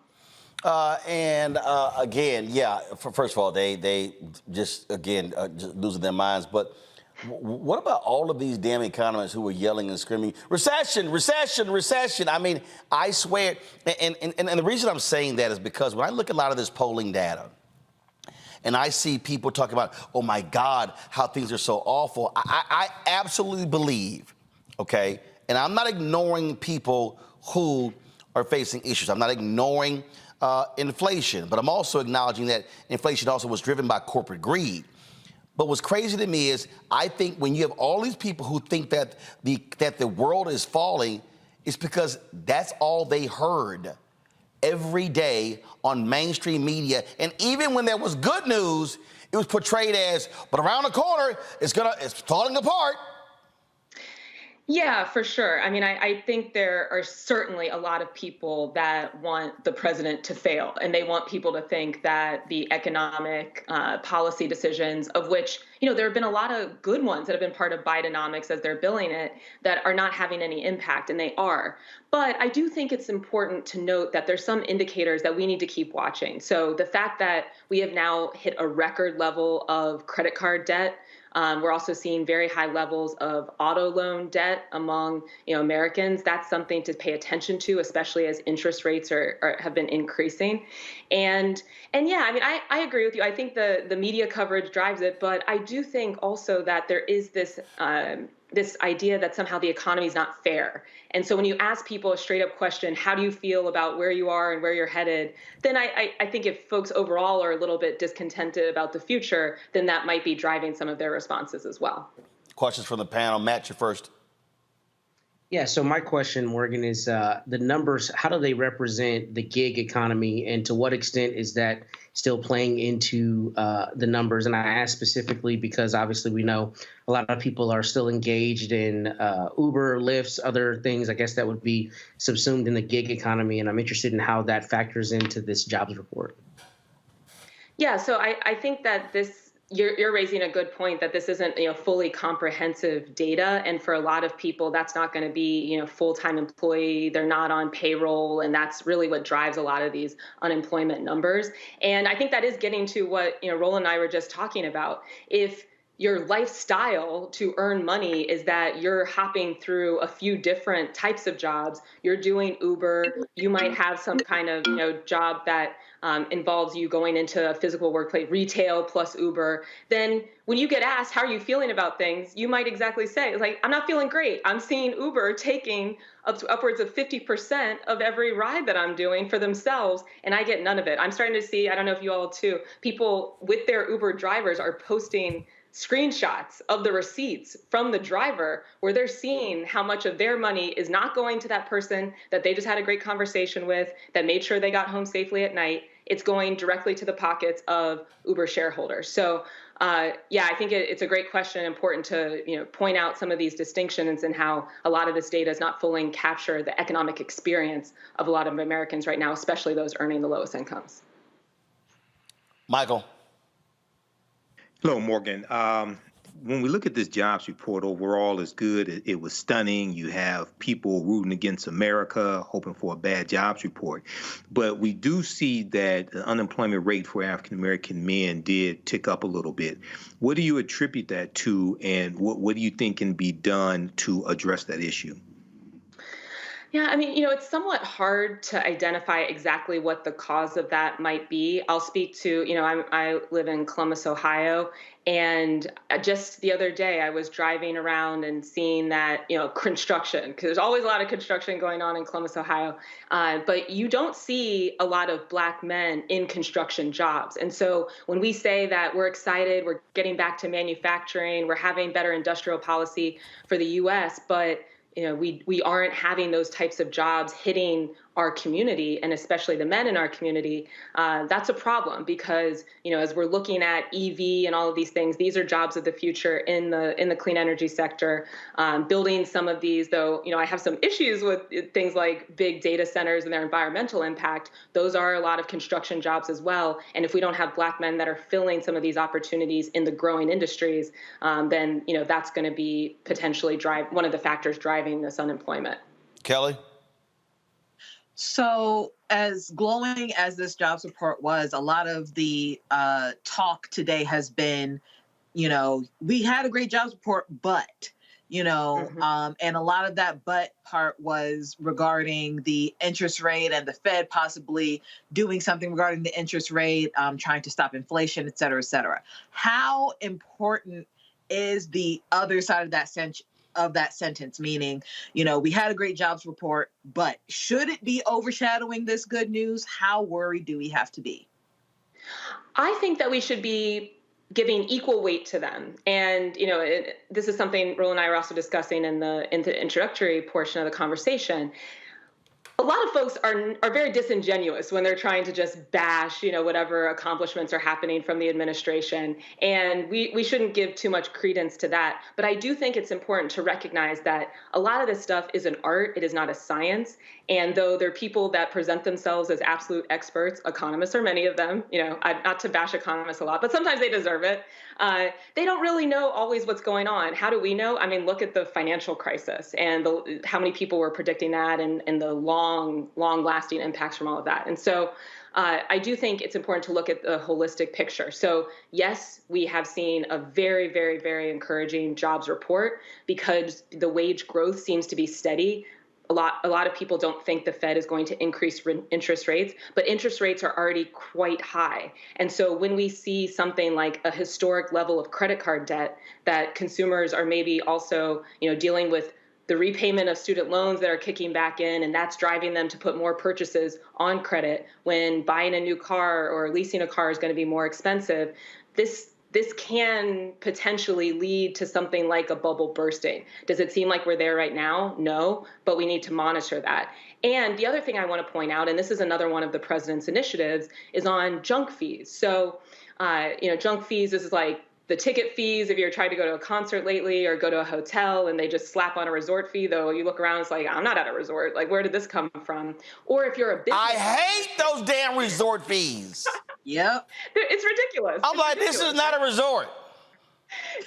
Again, yeah, first of all, they just losing their minds. But what about all of these damn economists who were yelling and screaming, recession, recession, recession? I mean, I swear, and the reason I'm saying that is because when I look at a lot of this polling data, and I see people talking about, oh my God, how things are so awful, I absolutely believe, okay, and I'm not ignoring people who are facing issues. I'm not ignoring inflation, but I'm also acknowledging that inflation also was driven by corporate greed. But what's crazy to me is I think when you have all these people who think that the world is falling, it's because that's all they heard every day on mainstream media. And even when there was good news, it was portrayed as, but around the corner, it's falling apart. Yeah, for sure. I mean, I think there are certainly a lot of people that want the president to fail, and they want people to think that the economic policy decisions, of which, there have been a lot of good ones that have been part of Bidenomics as they're billing it, that are not having any impact, and they are. But I do think it's important to note that there's some indicators that we need to keep watching. So the fact that we have now hit a record level of credit card debt. We're also seeing very high levels of auto loan debt among Americans. That's something to pay attention to, especially as interest rates have been increasing. And yeah, I mean, I agree with you. I think the media coverage drives it, but I do think also that there is this this idea that somehow the economy is not fair. And so when you ask people a straight up question, how do you feel about where you are and where you're headed? Then I think if folks overall are a little bit discontented about the future, then that might be driving some of their responses as well. Questions from the panel. Matt, you're first. Yeah, so my question, Morgan, is the numbers, how do they represent the gig economy, and to what extent is that still playing into the numbers? And I ask specifically because obviously we know a lot of people are still engaged in Uber, Lyfts, other things, I guess that would be subsumed in the gig economy, and I'm interested in how that factors into this jobs report. Yeah, so I think that you're raising a good point that this isn't, fully comprehensive data. And for a lot of people, that's not going to be, full-time employee. They're not on payroll. And that's really what drives a lot of these unemployment numbers. And I think that is getting to what, Roland and I were just talking about. If your lifestyle to earn money is that you're hopping through a few different types of jobs, you're doing Uber, you might have some kind of, job that involves you going into a physical workplace, retail plus Uber, then when you get asked, how are you feeling about things? You might exactly say, like, I'm not feeling great. I'm seeing Uber taking upwards of 50% of every ride that I'm doing for themselves, and I get none of it. I'm starting to see, I don't know if you all too, people with their Uber drivers are posting screenshots of the receipts from the driver where they're seeing how much of their money is not going to that person that they just had a great conversation with, that made sure they got home safely at night. It's going directly to the pockets of Uber shareholders. So I think it's a great question, important to point out some of these distinctions and how a lot of this data is not fully capture the economic experience of a lot of Americans right now, especially those earning the lowest incomes. Michael. Hello, Morgan. When we look at this jobs report, overall is good. It was stunning. You have people rooting against America, hoping for a bad jobs report. But we do see that the unemployment rate for African-American men did tick up a little bit. What do you attribute that to, and what do you think can be done to address that issue? Yeah, I mean, it's somewhat hard to identify exactly what the cause of that might be. I'll speak to, I live in Columbus, Ohio, and just the other day I was driving around and seeing that, construction, because there's always a lot of construction going on in Columbus, Ohio, but you don't see a lot of Black men in construction jobs. And so when we say that we're excited, we're getting back to manufacturing, we're having better industrial policy for the U.S., but we aren't having those types of jobs hitting our community, and especially the men in our community. That's a problem because, as we're looking at EV and all of these things, these are jobs of the future in the clean energy sector. Building some of these, though, I have some issues with things like big data centers and their environmental impact. Those are a lot of construction jobs as well. And if we don't have Black men that are filling some of these opportunities in the growing industries, then, that's going to be potentially one of the factors driving this unemployment. Kelly? So as glowing as this jobs report was, a lot of the talk today has been, we had a great jobs report, but, and a lot of that but part was regarding the interest rate and the Fed possibly doing something regarding the interest rate, trying to stop inflation, et cetera, et cetera. How important is the other side of that sentence, meaning, we had a great jobs report, but should it be overshadowing this good news? How worried do we have to be? I think that we should be giving equal weight to them. And, this is something Roland and I were also discussing in the introductory portion of the conversation. A lot of folks are very disingenuous when they're trying to just bash, whatever accomplishments are happening from the administration. And we shouldn't give too much credence to that. But I do think it's important to recognize that a lot of this stuff is an art. It is not a science. And though there are people that present themselves as absolute experts, economists are many of them, not to bash economists a lot, but sometimes they deserve it. They don't really know always what's going on. How do we know? I mean, look at the financial crisis and how many people were predicting that and the long-lasting impacts from all of that. And so I do think it's important to look at the holistic picture. So yes, we have seen a very, very, very encouraging jobs report because the wage growth seems to be steady. a lot of people don't think the Fed is going to increase interest rates, but interest rates are already quite high. And so when we see something like a historic level of credit card debt, that consumers are maybe also, dealing with the repayment of student loans that are kicking back in, and that's driving them to put more purchases on credit when buying a new car or leasing a car is going to be more expensive. This can potentially lead to something like a bubble bursting. Does it seem like we're there right now? No, but we need to monitor that. And the other thing I want to point out, and this is another one of the president's initiatives, is on junk fees. So, junk fees, this is like the ticket fees if you're trying to go to a concert lately or go to a hotel and they just slap on a resort fee, though you look around, it's like, I'm not at a resort. Like, where did this come from? Or if you're a business... I hate those damn resort fees. Yep. It's ridiculous. I'm like, this is not a resort.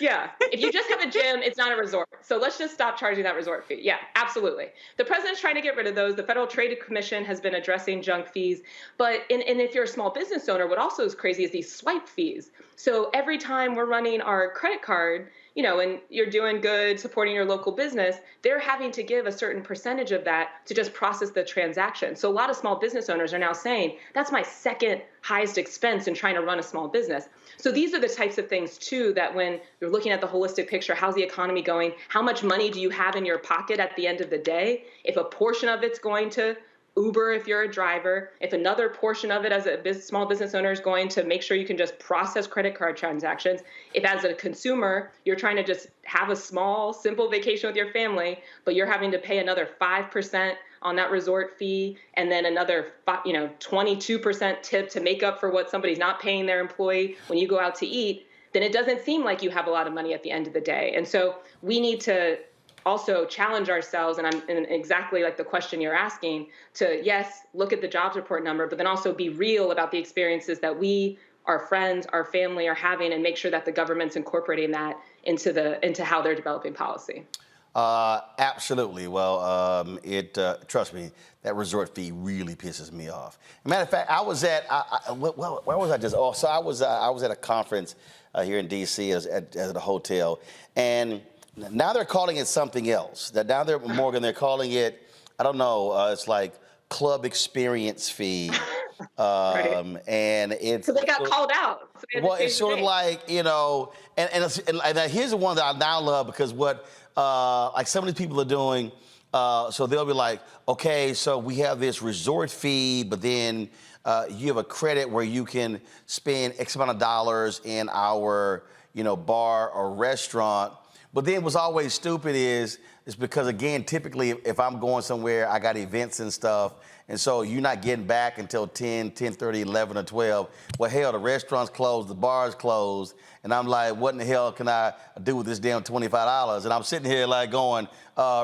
Yeah. If you just have a gym, it's not a resort. So let's just stop charging that resort fee. Yeah, absolutely. The president's trying to get rid of those. The Federal Trade Commission has been addressing junk fees. But and if you're a small business owner, what also is crazy is these swipe fees. So every time we're running our credit card, and you're doing good, supporting your local business, they're having to give a certain percentage of that to just process the transaction. So a lot of small business owners are now saying, that's my second highest expense in trying to run a small business. So these are the types of things, too, that when you're looking at the holistic picture, how's the economy going? How much money do you have in your pocket at the end of the day? If a portion of it's going to Uber if you're a driver, if another portion of it as a small business owner is going to make sure you can just process credit card transactions, if as a consumer you're trying to just have a small, simple vacation with your family, but you're having to pay another 5% on that resort fee and then another 22% tip to make up for what somebody's not paying their employee when you go out to eat, then it doesn't seem like you have a lot of money at the end of the day. And so we need to also challenge ourselves, and exactly like the question you're asking, to, yes, look at the jobs report number, but then also be real about the experiences that we, our friends, our family are having, and make sure that the government's incorporating that into how they're developing policy. Absolutely. Well, trust me, that resort fee really pisses me off. Matter of fact, I was at, where was I just? Oh, so I was at a conference here in D.C. at a hotel, and now they're calling it something else. Now Morgan, they're calling it, I don't know, it's like club experience fee. Right. And it's... So they got called out. So well, it's sort of like, and here's the one that I now love, because what like some of these people are doing, so they'll be like, okay, so we have this resort fee, but then you have a credit where you can spend X amount of dollars in our, bar or restaurant. But then what's always stupid is because, again, typically if I'm going somewhere, I got events and stuff, and so you're not getting back until 10, 10:30, 11, or 12. Well, hell, the restaurant's closed, the bar's closed, and I'm like, what in the hell can I do with this damn $25? And I'm sitting here like going,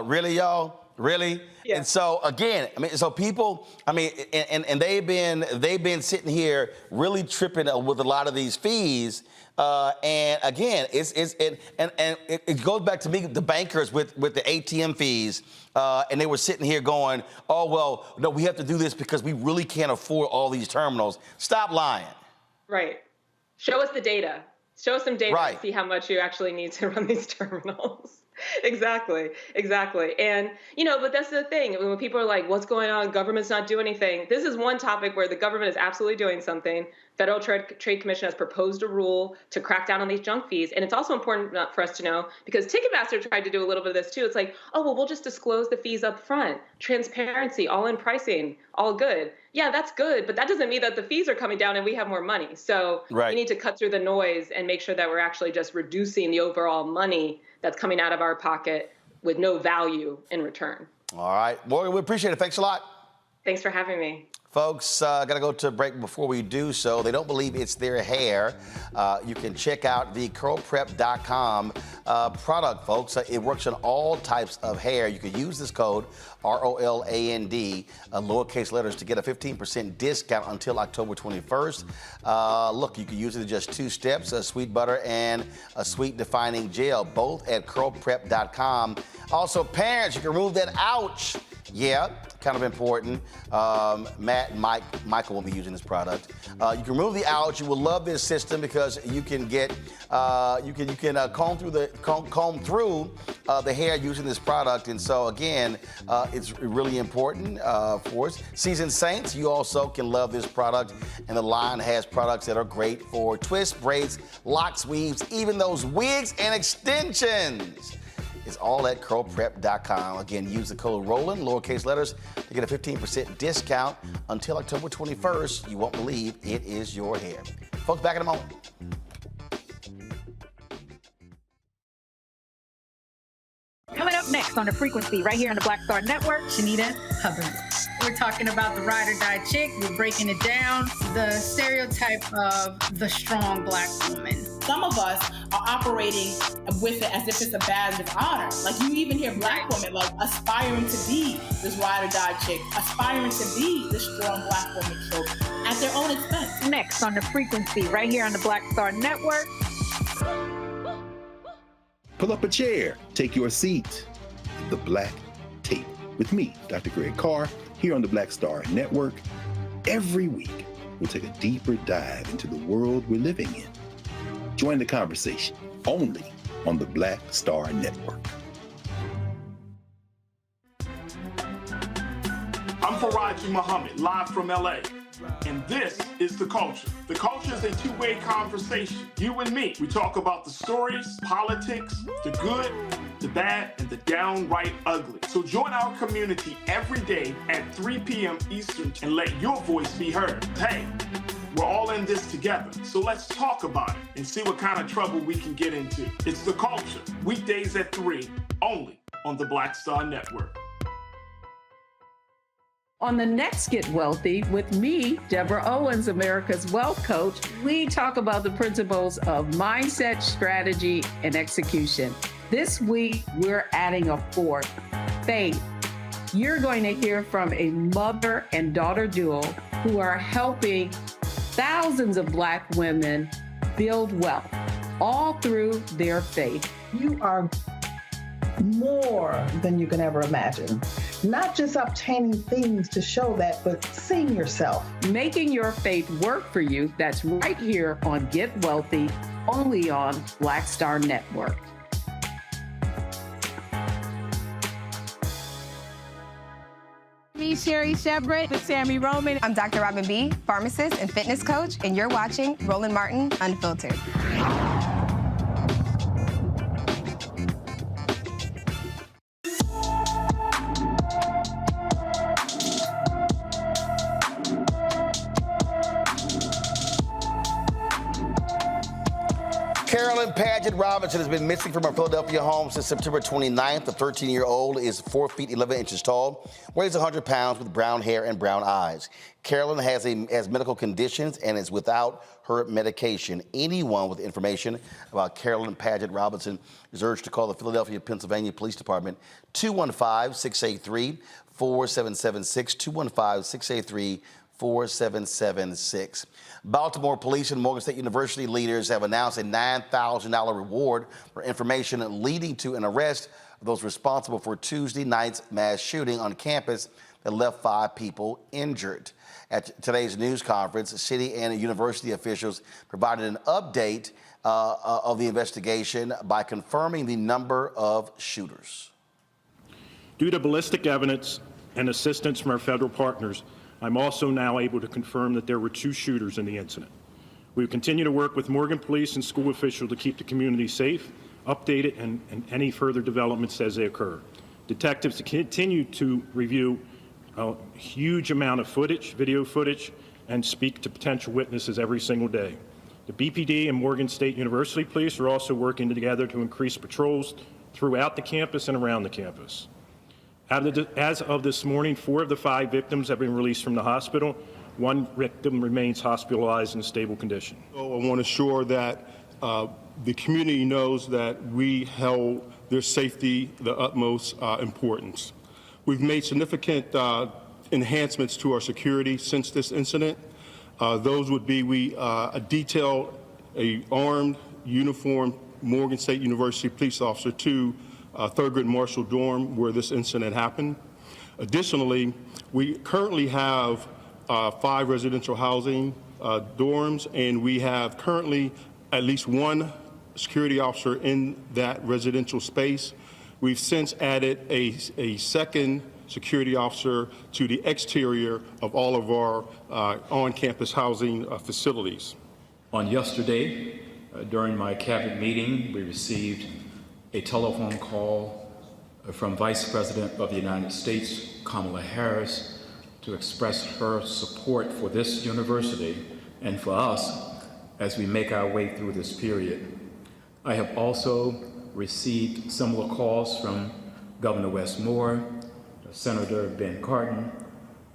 really, y'all? Really? Yeah. And so again, so people, and they've been sitting here really tripping with a lot of these fees. And again, it goes back to me, the bankers with the ATM fees, and they were sitting here going, oh, well, no, we have to do this because we really can't afford all these terminals. Stop lying. Right. Show us the data. Show us some data right. To see how much you actually need to run these terminals. Exactly. And, but that's the thing. When people are like, what's going on? Government's not doing anything. This is one topic where the government is absolutely doing something. Federal Trade Commission has proposed a rule to crack down on these junk fees. And it's also important for us to know, because Ticketmaster tried to do a little bit of this too. It's like, oh, well, we'll just disclose the fees up front. Transparency, all in pricing, all good. Yeah, that's good. But that doesn't mean that the fees are coming down and we have more money. So right. We need to cut through the noise and make sure that we're actually just reducing the overall money that's coming out of our pocket with no value in return. All right. Morgan, we appreciate it. Thanks a lot. Thanks for having me. Folks, got to go to a break. Before we do so, they don't believe it's their hair. You can check out the curlprep.com product, folks. It works on all types of hair. You can use this code, ROLAND, lowercase letters, to get a 15% discount until October 21st. Look, you can use it in just 2 steps, a sweet butter and a sweet defining gel, both at curlprep.com. Also, parents, you can remove that ouch. Yeah, kind of important. Matt and Michael will be using this product. You can remove the ouch. You will love this system because you can get comb through the hair using this product. And so, again, it's really important for us. Seasoned Saints, you also can love this product. And the line has products that are great for twists, braids, locks, weaves, even those wigs and extensions. It's all at curlprep.com. Again, use the code Roland, lowercase letters, to get a 15% discount until October 21st. You won't believe it is your hair. Folks, back in a moment. Coming up next on The Frequency, right here on the Black Star Network, Shanita Hubbard. We're talking about the ride or die chick. We're breaking it down. The stereotype of the strong Black woman. Some of us are operating with it as if it's a badge of honor. Like, you even hear Black women like aspiring to be this ride or die chick, aspiring to be this strong Black woman trope at their own expense. Next on The Frequency, right here on the Black Star Network. Pull up a chair, take your seat at the Black Table with me, Dr. Greg Carr, here on the Black Star Network. Every week, we'll take a deeper dive into the world we're living in. Join the conversation only on the Black Star Network. I'm Faraji Muhammad, live from LA. And this is The Culture. The Culture is a two-way conversation. You and me. We talk about the stories, politics, the good, the bad, and the downright ugly. So join our community every day at 3 p.m. Eastern and let your voice be heard. Hey, we're all in this together. So let's talk about it and see what kind of trouble we can get into. It's The Culture, weekdays at 3, only on the Black Star Network. On the next Get Wealthy with me, Deborah Owens, America's Wealth Coach, we talk about the principles of mindset, strategy, and execution. This week, we're adding a fourth, faith. You're going to hear from a mother and daughter duo who are helping thousands of Black women build wealth, all through their faith. You are more than you can ever imagine. Not just obtaining things to show that, but seeing yourself. Making your faith work for you. That's right here on Get Wealthy, only on Black Star Network. Me, Sherry Shepard with Sammy Roman. I'm Dr. Robin B., pharmacist and fitness coach, and you're watching Roland Martin Unfiltered. Carolyn Paget Robinson has been missing from her Philadelphia home since September 29th. The 13-year-old is 4 feet 11 inches tall, weighs 100 pounds with brown hair and brown eyes. Carolyn has medical conditions and is without her medication. Anyone with information about Carolyn Paget Robinson is urged to call the Philadelphia, Pennsylvania Police Department, 215-683-4776, 215-683-4776. Baltimore Police and Morgan State University leaders have announced a $9,000 reward for information leading to an arrest of those responsible for Tuesday night's mass shooting on campus that left 5 people injured. At today's news conference, city and university officials provided an update of the investigation by confirming the number of shooters. Due to ballistic evidence and assistance from our federal partners, I'm also now able to confirm that there were 2 shooters in the incident. We will continue to work with Morgan Police and school officials to keep the community safe, updated, and any further developments as they occur. Detectives continue to review a huge amount of footage, video footage, and speak to potential witnesses every single day. The BPD and Morgan State University Police are also working together to increase patrols throughout the campus and around the campus. As of this morning, 4 of the 5 victims have been released from the hospital. 1 victim remains hospitalized in stable condition. So I want to assure that the community knows that we held their safety the utmost importance. We've made significant enhancements to our security since this incident. Those would be we detailed an armed, uniformed Morgan State University police officer to Thurgood Marshall dorm where this incident happened. Additionally, we currently have 5 residential housing dorms, and we have currently at least 1 security officer in that residential space. We've since added a second security officer to the exterior of all of our on-campus housing facilities. On yesterday, during my cabinet meeting, we received a telephone call from Vice President of the United States, Kamala Harris, to express her support for this university and for us as we make our way through this period. I have also received similar calls from Governor Wes Moore, Senator Ben Cardin,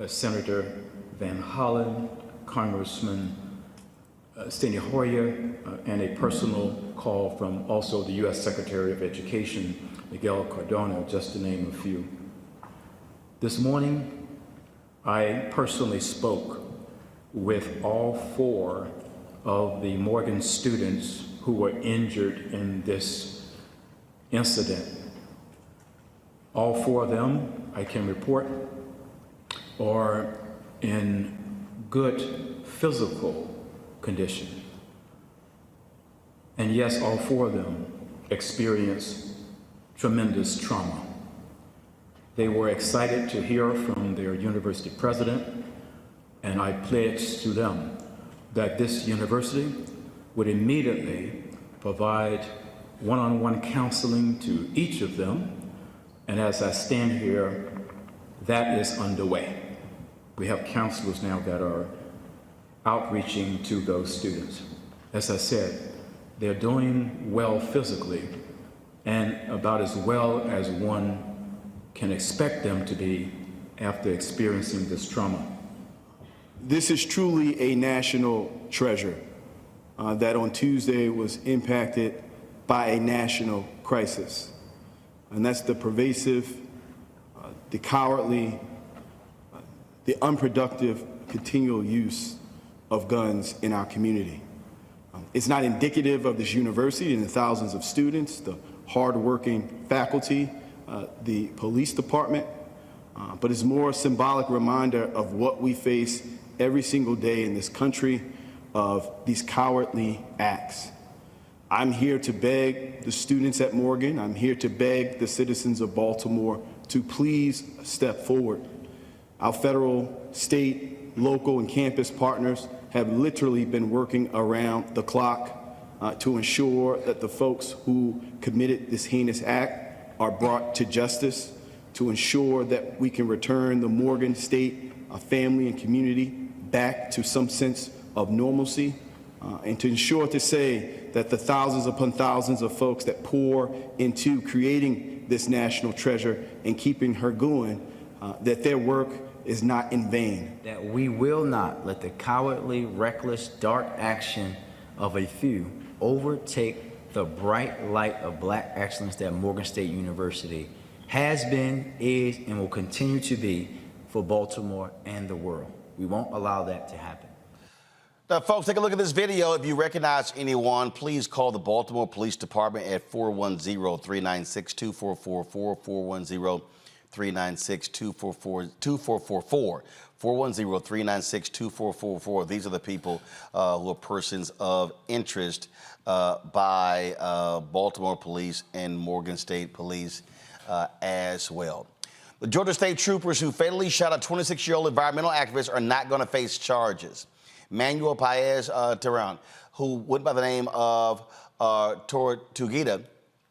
Senator Van Hollen, Congressman Steny Hoyer, and a personal call from also the U.S. Secretary of Education, Miguel Cardona, just to name a few. This morning, I personally spoke with all 4 of the Morgan students who were injured in this incident. All 4 of them, I can report, are in good physical condition. And yes, all 4 of them experienced tremendous trauma. They were excited to hear from their university president, and I pledged to them that this university would immediately provide one-on-one counseling to each of them. And as I stand here, that is underway. We have counselors now that are outreaching to those students. As I said, they're doing well physically and about as well as one can expect them to be after experiencing this trauma. This is truly a national treasure that on Tuesday was impacted by a national crisis. And that's the pervasive, the cowardly, the unproductive continual use of guns in our community. It's not indicative of this university and the thousands of students, the hardworking faculty, the police department, but it's more a symbolic reminder of what we face every single day in this country of these cowardly acts. I'm here to beg the students at Morgan, I'm here to beg the citizens of Baltimore to please step forward. Our federal, state, local, and campus partners have literally been working around the clock to ensure that the folks who committed this heinous act are brought to justice, to ensure that we can return the Morgan State family and community back to some sense of normalcy, and to ensure to say that the thousands upon thousands of folks that pour into creating this national treasure and keeping her going, that their work is not in vain. That we will not let the cowardly, reckless, dark action of a few overtake the bright light of Black excellence that Morgan State University has been, is, and will continue to be for Baltimore and the world. We won't allow that to happen. Now, folks, take a look at this video. If you recognize anyone, please call the Baltimore Police Department at 410-396-2444, 410-396-2444, 410-396-2444. These are the people who are persons of interest by Baltimore Police and Morgan State Police as well. The Georgia State troopers who fatally shot a 26-year-old environmental activist are not going to face charges. Manuel Paez-Terán, who went by the name of Tortuguita,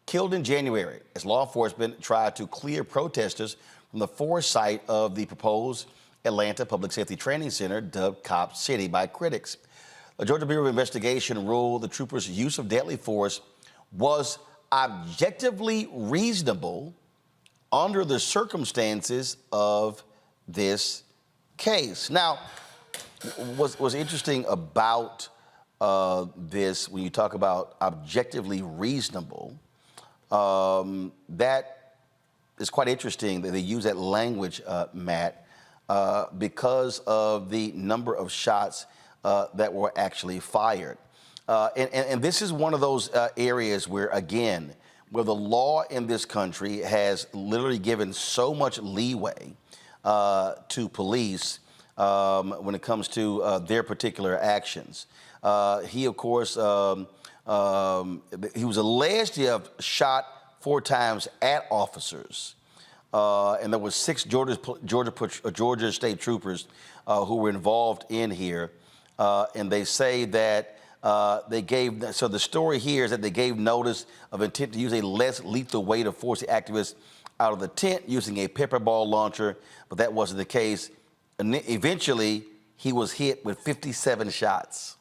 killed in January as law enforcement tried to clear protesters from the forest site of the proposed Atlanta Public Safety Training Center, dubbed Cop City by critics. The Georgia Bureau of Investigation ruled the troopers' use of deadly force was objectively reasonable under the circumstances of this case. Now, what's interesting about this, when you talk about objectively reasonable, that is quite interesting that they use that language, Matt, because of the number of shots that were actually fired. And this is one of those areas where, again, where the law in this country has literally given so much leeway to police when it comes to their particular actions. He, of course, he was alleged to have shot 4 times at officers. And there were 6 Georgia state troopers who were involved in here. And they say that so the story here is that they gave notice of intent to use a less lethal way to force the activists out of the tent using a pepper ball launcher, but that wasn't the case. And eventually, he was hit with 57 shots.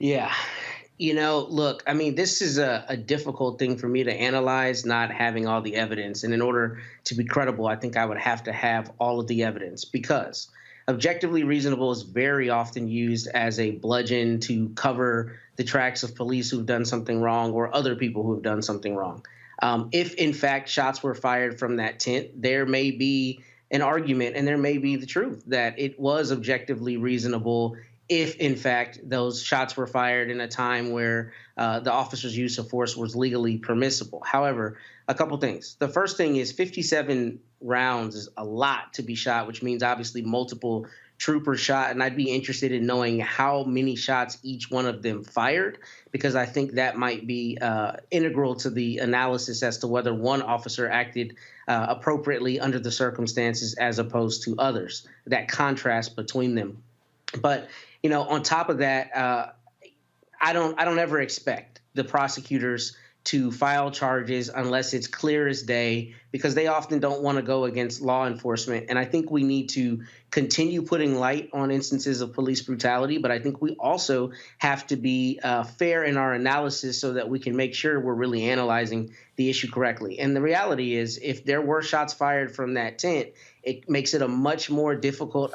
Yeah. You know, look, I mean, this is a difficult thing for me to analyze, not having all the evidence. And in order to be credible, I think I would have to have all of the evidence, because objectively reasonable is very often used as a bludgeon to cover the tracks of police who've done something wrong or other people who have done something wrong. If, in fact, shots were fired from that tent, there may be an argument and there may be the truth that it was objectively reasonable if, in fact, those shots were fired in a time where the officer's use of force was legally permissible. However, a couple things. The first thing is 57 rounds is a lot to be shot, which means obviously multiple troopers shot. And I'd be interested in knowing how many shots each one of them fired, because I think that might be integral to the analysis as to whether one officer acted appropriately under the circumstances as opposed to others, that contrast between them. But, you know, on top of that, I don't ever expect the prosecutors to file charges unless it's clear as day, because they often don't want to go against law enforcement. And I think we need to continue putting light on instances of police brutality, but I think we also have to be fair in our analysis so that we can make sure we're really analyzing the issue correctly. And the reality is, if there were shots fired from that tent, it makes it a much more difficult,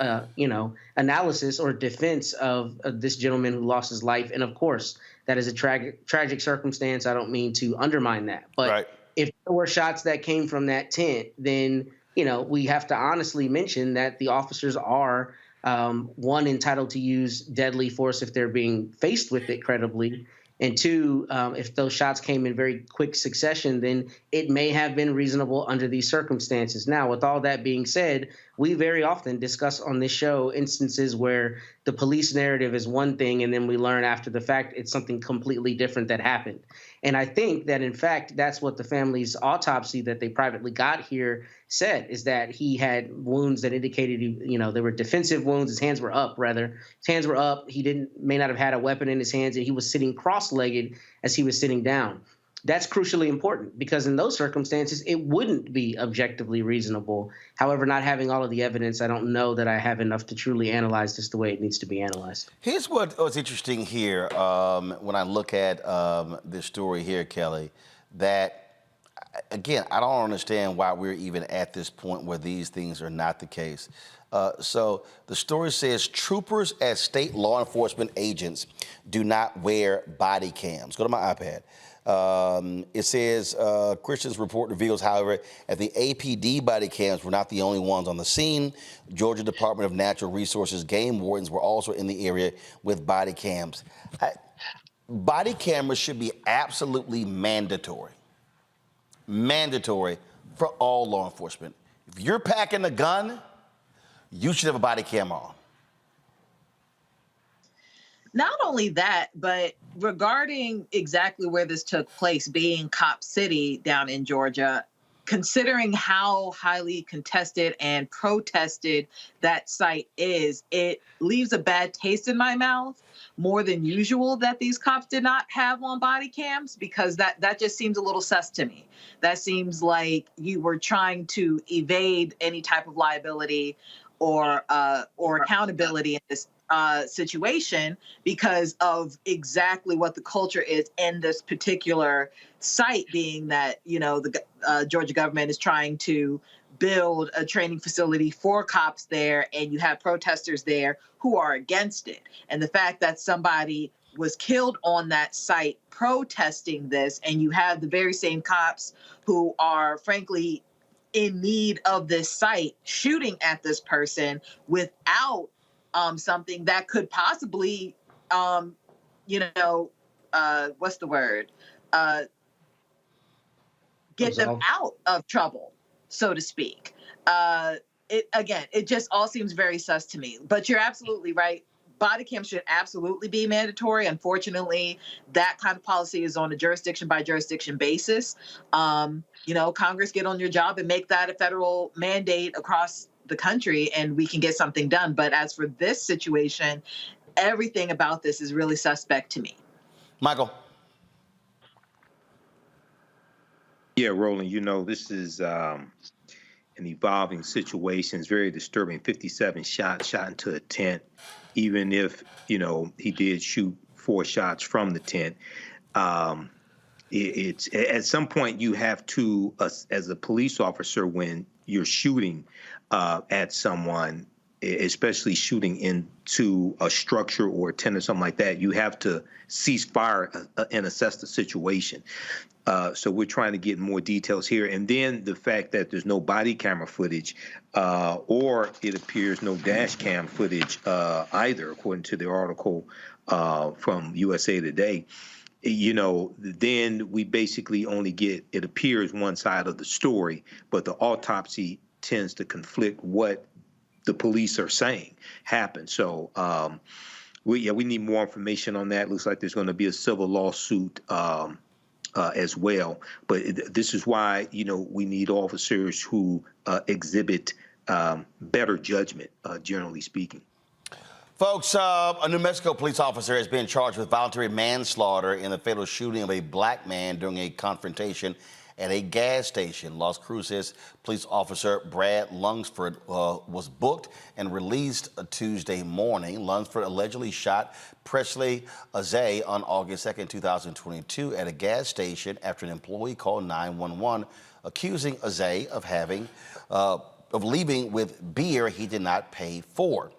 analysis or defense of this gentleman who lost his life. And of course, that is a tragic circumstance. I don't mean to undermine that. But if there were shots that came from that tent, then, you know, we have to honestly mention that the officers are, one, entitled to use deadly force if they're being faced with it credibly. And 2, if those shots came in very quick succession, then it may have been reasonable under these circumstances. Now, with all that being said, we very often discuss on this show instances where the police narrative is one thing, and then we learn after the fact it's something completely different that happened. And I think that, in fact, that's what the family's autopsy that they privately got here said, is that he had wounds that indicated, they were defensive wounds. His hands were up, rather. His hands were up. He may not have had a weapon in his hands, and he was sitting cross-legged as he was sitting down. That's crucially important, because in those circumstances, it wouldn't be objectively reasonable. However, not having all of the evidence, I don't know that I have enough to truly analyze this the way it needs to be analyzed. Here's what's interesting here when I look at this story here, Kelly, that, again, I don't understand why we're even at this point where these things are not the case. So the story says troopers as state law enforcement agents do not wear body cams. Go to my iPad. It says Christian's report reveals, however, that the APD body cams were not the only ones on the scene. Georgia Department of Natural Resources game wardens were also in the area with body cams. Body cameras should be absolutely mandatory. Mandatory for all law enforcement. If you're packing a gun, you should have a body cam on. Not only that, but regarding exactly where this took place, being Cop City down in Georgia, considering how highly contested and protested that site is, it leaves a bad taste in my mouth, more than usual, that these cops did not have on body cams, because that just seems a little sus to me. That seems like you were trying to evade any type of liability or accountability in this situation, because of exactly what the culture is in this particular site, being that, the Georgia government is trying to build a training facility for cops there, and you have protesters there who are against it. And the fact that somebody was killed on that site protesting this, and you have the very same cops who are frankly in need of this site shooting at this person without something that could possibly, what's the word? Get them out of trouble, so to speak. It just all seems very sus to me. But you're absolutely right. body cam should absolutely be mandatory. Unfortunately, that kind of policy is on a jurisdiction by jurisdiction basis. Congress, get on your job and make that a federal mandate across the country, and we can get something done. But as for this situation, everything about this is really suspect to me. Michael. Yeah, Roland, this is an evolving situation. It's very disturbing. 57 shots shot into a tent, even if, he did shoot 4 shots from the tent. It's at some point you have to, as a police officer, when you're shooting at someone, especially shooting into a structure or a tent or something like that, you have to cease fire and assess the situation. So we're trying to get more details here. And then the fact that there's no body camera footage or it appears no dash cam footage either, according to the article from USA Today. Then we basically only get, it appears, one side of the story, but the autopsy tends to conflict what the police are saying happened. So we need more information on that. Looks like there's going to be a civil lawsuit as well. But this is why, we need officers who exhibit better judgment, generally speaking. Folks, a New Mexico police officer has been charged with voluntary manslaughter in the fatal shooting of a black man during a confrontation at a gas station. Las Cruces police officer Brad Lunsford was booked and released Tuesday morning. Lunsford allegedly shot Presley Azay on August 2nd, 2022 at a gas station after an employee called 911 accusing Azay of leaving with beer he did not pay for.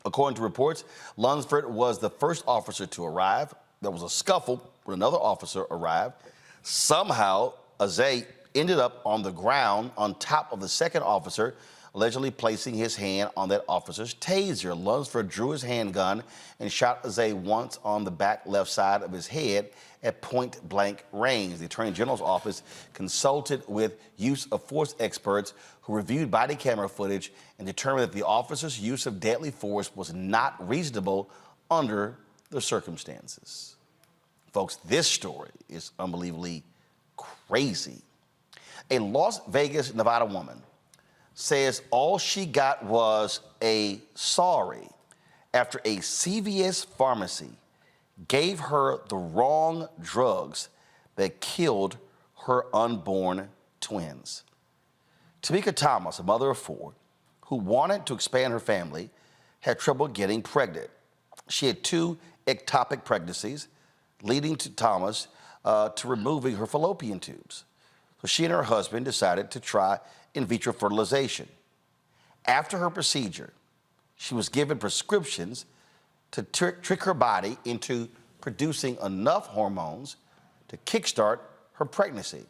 According to reports, Lunsford was the first officer to arrive. There was a scuffle when another officer arrived. Somehow, Azay ended up on the ground on top of the second officer, allegedly placing his hand on that officer's taser. Lunsford drew his handgun and shot Azay once on the back left side of his head at point-blank range. The Attorney General's office consulted with use of force experts who reviewed body camera footage and determined that the officer's use of deadly force was not reasonable under the circumstances. Folks, this story is unbelievably crazy. A Las Vegas, Nevada woman says all she got was a sorry after a CVS pharmacy gave her the wrong drugs that killed her unborn twins. Tamika Thomas, a mother of 4, who wanted to expand her family, had trouble getting pregnant. She had 2 ectopic pregnancies, leading to Thomas to removing her fallopian tubes. So she and her husband decided to try in vitro fertilization. After her procedure, she was given prescriptions to trick her body into producing enough hormones to kickstart her pregnancy.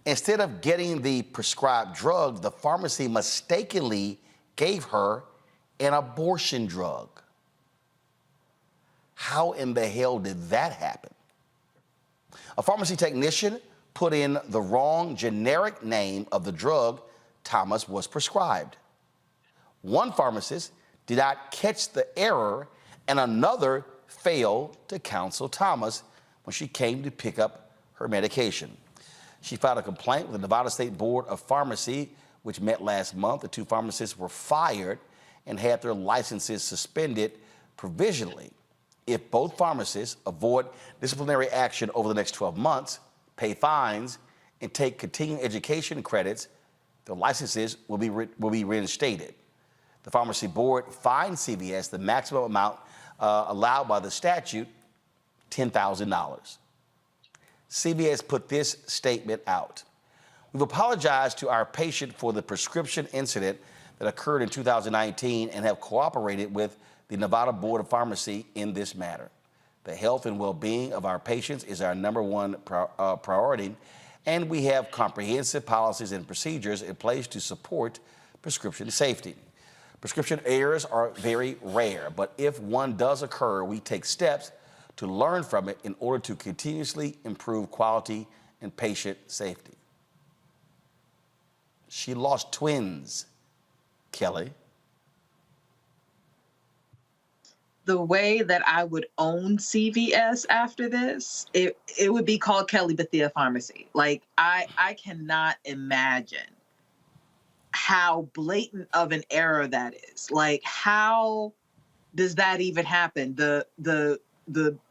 Instead of getting the prescribed drug, the pharmacy mistakenly gave her an abortion drug. How in the hell did that happen? A pharmacy technician put in the wrong generic name of the drug Thomas was prescribed. One pharmacist did not catch the error, and another failed to counsel Thomas when she came to pick up her medication. She filed a complaint with the Nevada State Board of Pharmacy, which met last month. The 2 pharmacists were fired and had their licenses suspended provisionally. If both pharmacists avoid disciplinary action over the next 12 months, pay fines, and take continuing education credits, their licenses will be reinstated. The Pharmacy Board fined CVS the maximum amount allowed by the statute, $10,000. CVS put this statement out. We've apologized to our patient for the prescription incident that occurred in 2019 and have cooperated with the Nevada Board of Pharmacy in this matter. The health and well-being of our patients is our #1 priority, and we have comprehensive policies and procedures in place to support prescription safety. Prescription errors are very rare, but if one does occur, we take steps to learn from it in order to continuously improve quality and patient safety. She lost twins, Kelly. the way that I would own CVS after this, it would be called Kelly Bethia Pharmacy. Like, I cannot imagine how blatant of an error that is. Like, how does that even happen? The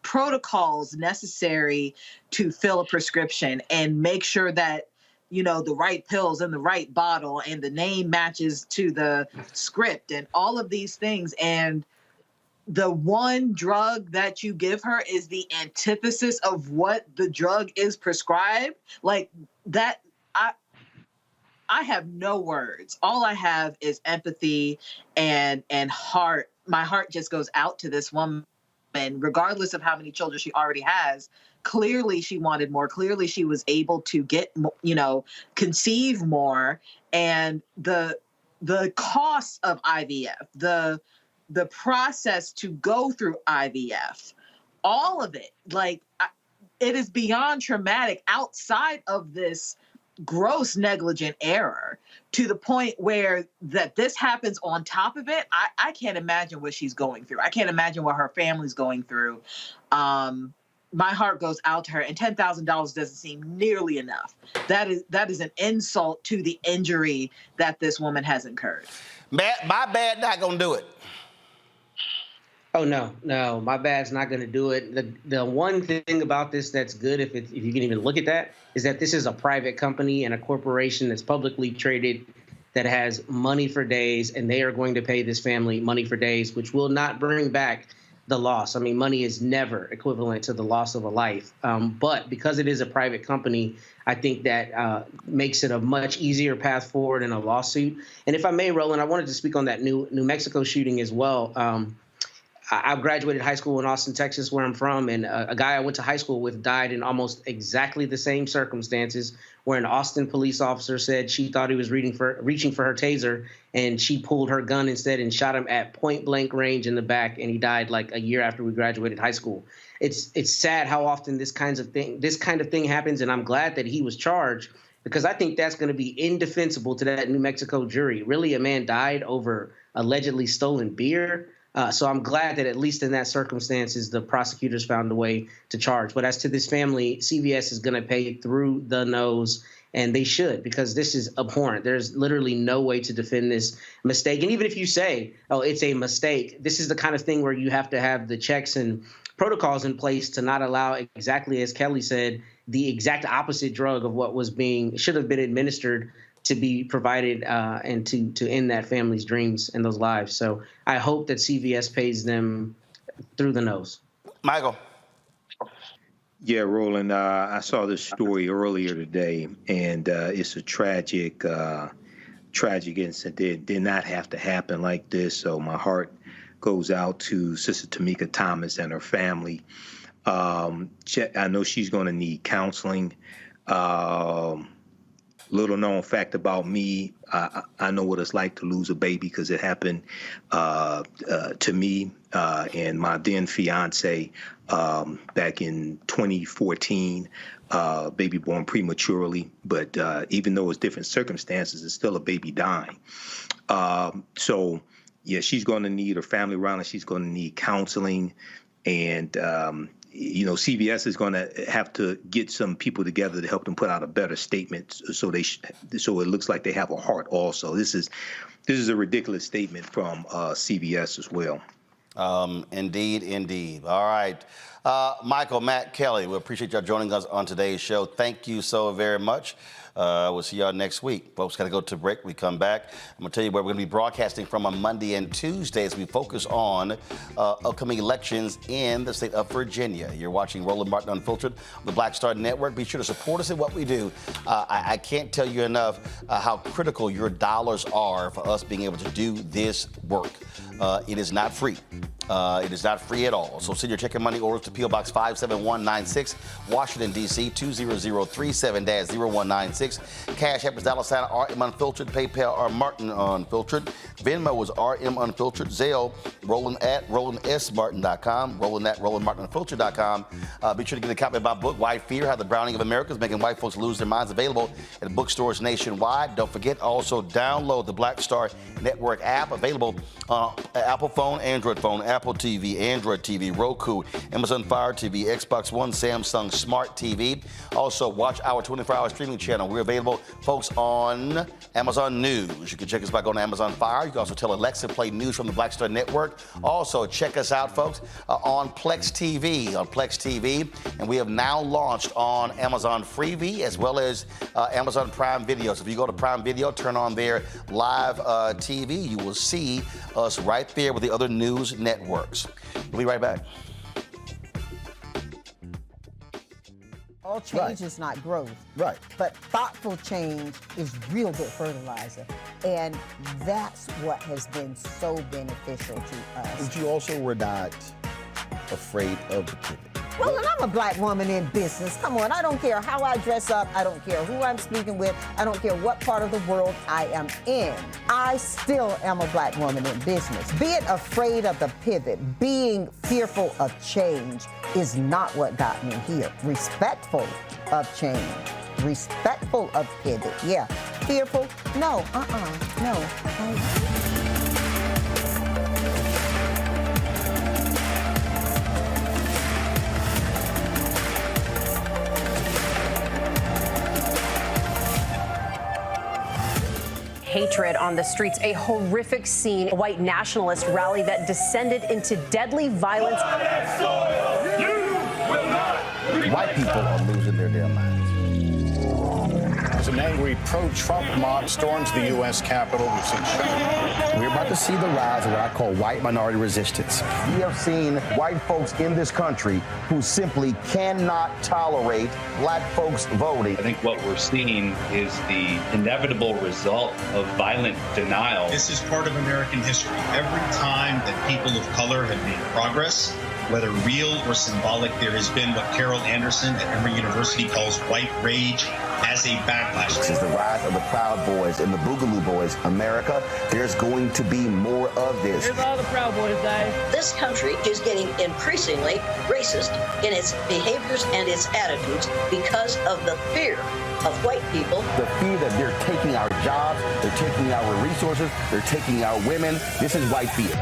protocols necessary to fill a prescription and make sure that, you know, the right pills in the right bottle and the name matches to the script and all of these things. And the one drug that you give her is the antithesis of what the drug is prescribed. Like that, I have no words. All I have is empathy and heart. My heart just goes out to this woman, regardless of how many children she already has. Clearly she wanted more. Clearly she was able to get, you know, conceive more. And the cost of IVF, the process to go through IVF, all of it, like, it is beyond traumatic outside of this gross negligent error, to the point where that this happens on top of it. I can't imagine what she's going through. I can't imagine what her family's going through. My heart goes out to her, and $10,000 doesn't seem nearly enough. That is an insult to the injury that this woman has incurred. My bad not gonna do it. Oh, no, my bad's not going to do it. The one thing about this that's good, if you can even look at that, is that this is a private company and a corporation that's publicly traded that has money for days, and they are going to pay this family money for days, which will not bring back the loss. I mean, money is never equivalent to the loss of a life. But because it is a private company, I think that makes it a much easier path forward in a lawsuit. And if I may, Roland, I wanted to speak on that New Mexico shooting as well. I graduated high school in Austin, Texas, where I'm from, and a guy I went to high school with died in almost exactly the same circumstances, where an Austin police officer said she thought he was reaching for her taser, and she pulled her gun instead and shot him at point blank range in the back, and he died like a year after we graduated high school. It's sad how often this kind of thing happens, and I'm glad that he was charged, because I think that's going to be indefensible to that New Mexico jury. Really, a man died over allegedly stolen beer. So I'm glad that at least in that circumstances, the prosecutors found a way to charge. But as to this family, CVS is going to pay through the nose, and they should, because this is abhorrent. There's literally no way to defend this mistake. And even if you say, oh, it's a mistake, this is the kind of thing where you have to have the checks and protocols in place to not allow, exactly as Kelly said, the exact opposite drug of what should have been administered to be provided and to end that family's dreams and those lives. So I hope that CVS pays them through the nose. Michael. Yeah, Roland, I saw this story earlier today, and it's a tragic incident. It did not have to happen like this, so my heart goes out to Sister Tamika Thomas and her family. I know she's going to need counseling. Little known fact about me, I know what it's like to lose a baby, because it happened to me and my then fiance back in 2014, baby born prematurely. But even though it's different circumstances, it's still a baby dying. So, yeah, she's going to need her family around her. She's going to need counseling. And you know, CVS is going to have to get some people together to help them put out a better statement, so it looks like they have a heart also. This is a ridiculous statement from CVS as well. Indeed. All right. Michael, Matt, Kelly, we appreciate y'all joining us on today's show. Thank you so very much. We'll see y'all next week. Folks, got to go to break. We come back. I'm going to tell you where we're going to be broadcasting from on Monday and Tuesday as we focus on upcoming elections in the state of Virginia. You're watching Roland Martin Unfiltered on the Black Star Network. Be sure to support us in what we do. I can't tell you enough how critical your dollars are for us being able to do this work. It is not free. It is not free at all. So send your check and money orders to P.O. Box 57196, Washington, D.C. 20037-0196. Cash App is $RM Unfiltered. PayPal are Martin Unfiltered. Venmo is RM Unfiltered. Zelle, Roland at RolandSMartin.com. Roland at RolandMartinUnfiltered.com. Be sure to get a copy of my book, White Fear, How the Browning of America is Making White Folks Lose Their Minds, available at bookstores nationwide. Don't forget, also download the Black Star Network app, available on Apple phone, Android phone, Apple Apple TV, Android TV, Roku, Amazon Fire TV, Xbox One, Samsung Smart TV. Also, watch our 24-hour streaming channel. We're available, folks, on Amazon News. You can check us by going to Amazon Fire. You can also tell Alexa to play news from the Black Star Network. Also, check us out, folks, on Plex TV. And we have now launched on Amazon Freevee as well as Amazon Prime Video. So if you go to Prime Video, turn on their live TV, you will see us right there with the other news networks. We'll be right back. All change is not growth. Right. But thoughtful change is real good fertilizer. And that's what has been so beneficial to us. But you also were not afraid of the pivot. Well, and I'm a black woman in business. Come on, I don't care how I dress up. I don't care who I'm speaking with. I don't care what part of the world I am in. I still am a black woman in business. Being afraid of the pivot, being fearful of change is not what got me here. Respectful of change, respectful of pivot, yeah. Fearful, no, no. Hatred on the streets, a horrific scene, a white nationalist rally that descended into deadly violence. White people are losing their damn minds. As an angry pro-Trump mob storms the U.S. Capitol, we've seen We're about to see the rise of what I call white minority resistance. We have seen white folks in this country who simply cannot tolerate black folks voting. I think what we're seeing is the inevitable result of violent denial. This is part of American history. Every time that people of color have made progress, whether real or symbolic, there has been what Carol Anderson at Emory University calls white rage as a backlash. This is the rise of the Proud Boys and the Boogaloo Boys. America, there's going to be more of this. Here's all the Proud Boys, guys. This country is getting increasingly racist in its behaviors and its attitudes because of the fear of white people. The fear that they're taking our jobs, they're taking our resources, they're taking our women. This is white fear.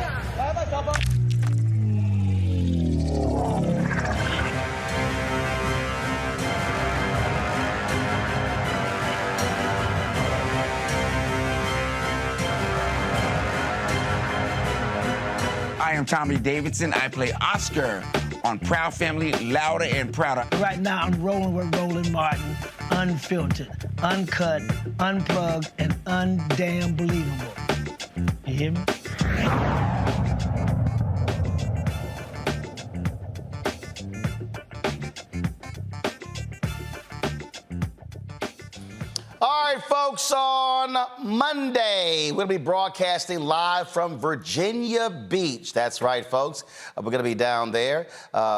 I am Tommy Davidson. I play Oscar on Proud Family, Louder and Prouder. Right now, I'm rolling with Roland Martin, unfiltered, uncut, unplugged, and undamn believable. You hear me? All right, folks, on Monday, we're going to be broadcasting live from Virginia Beach. That's right, folks. We're going to be down there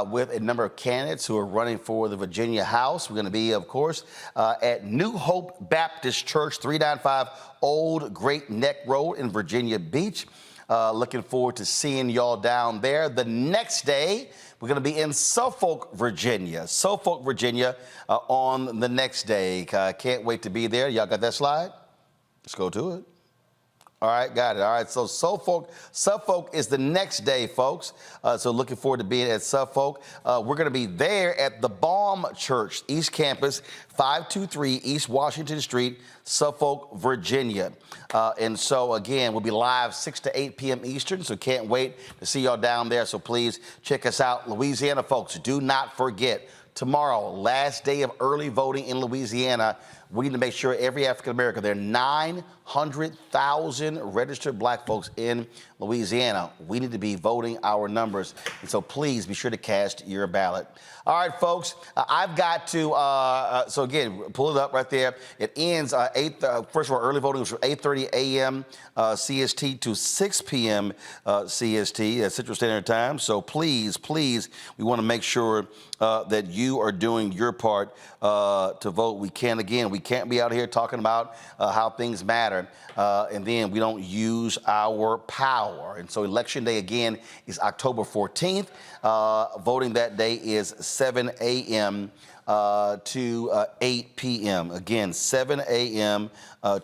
with a number of candidates who are running for the Virginia House. We're going to be, of course, at New Hope Baptist Church, 395 Old Great Neck Road in Virginia Beach. Looking forward to seeing y'all down there. The next day, we're going to be in Suffolk, Virginia. Suffolk, Virginia, on the next day. Can't wait to be there. Y'all got that slide? Let's go to it. All right, got it. All right, so Suffolk is the next day, folks. So looking forward to being at Suffolk. We're going to be there at the Baum Church, East Campus, 523 East Washington Street, Suffolk, Virginia. And so, again, we'll be live 6 to 8 p.m. Eastern, so can't wait to see y'all down there. So please check us out. Louisiana, folks, do not forget, tomorrow, last day of early voting in Louisiana. We need to make sure every African American, there are 900,000 registered black folks in Louisiana. We need to be voting our numbers. And so please be sure to cast your ballot. All right, folks, I've got to, so again, pull it up right there. It ends first of all, early voting was from 8:30 a.m. CST to 6 p.m. CST, Central Standard Time. So please, we want to make sure that you are doing your part to vote. We can't be out here talking about how things matter and then we don't use our power. And so Election Day, again, is October 14th. Voting that day is 7 a.m. to 8 p.m. Again, 7 a.m.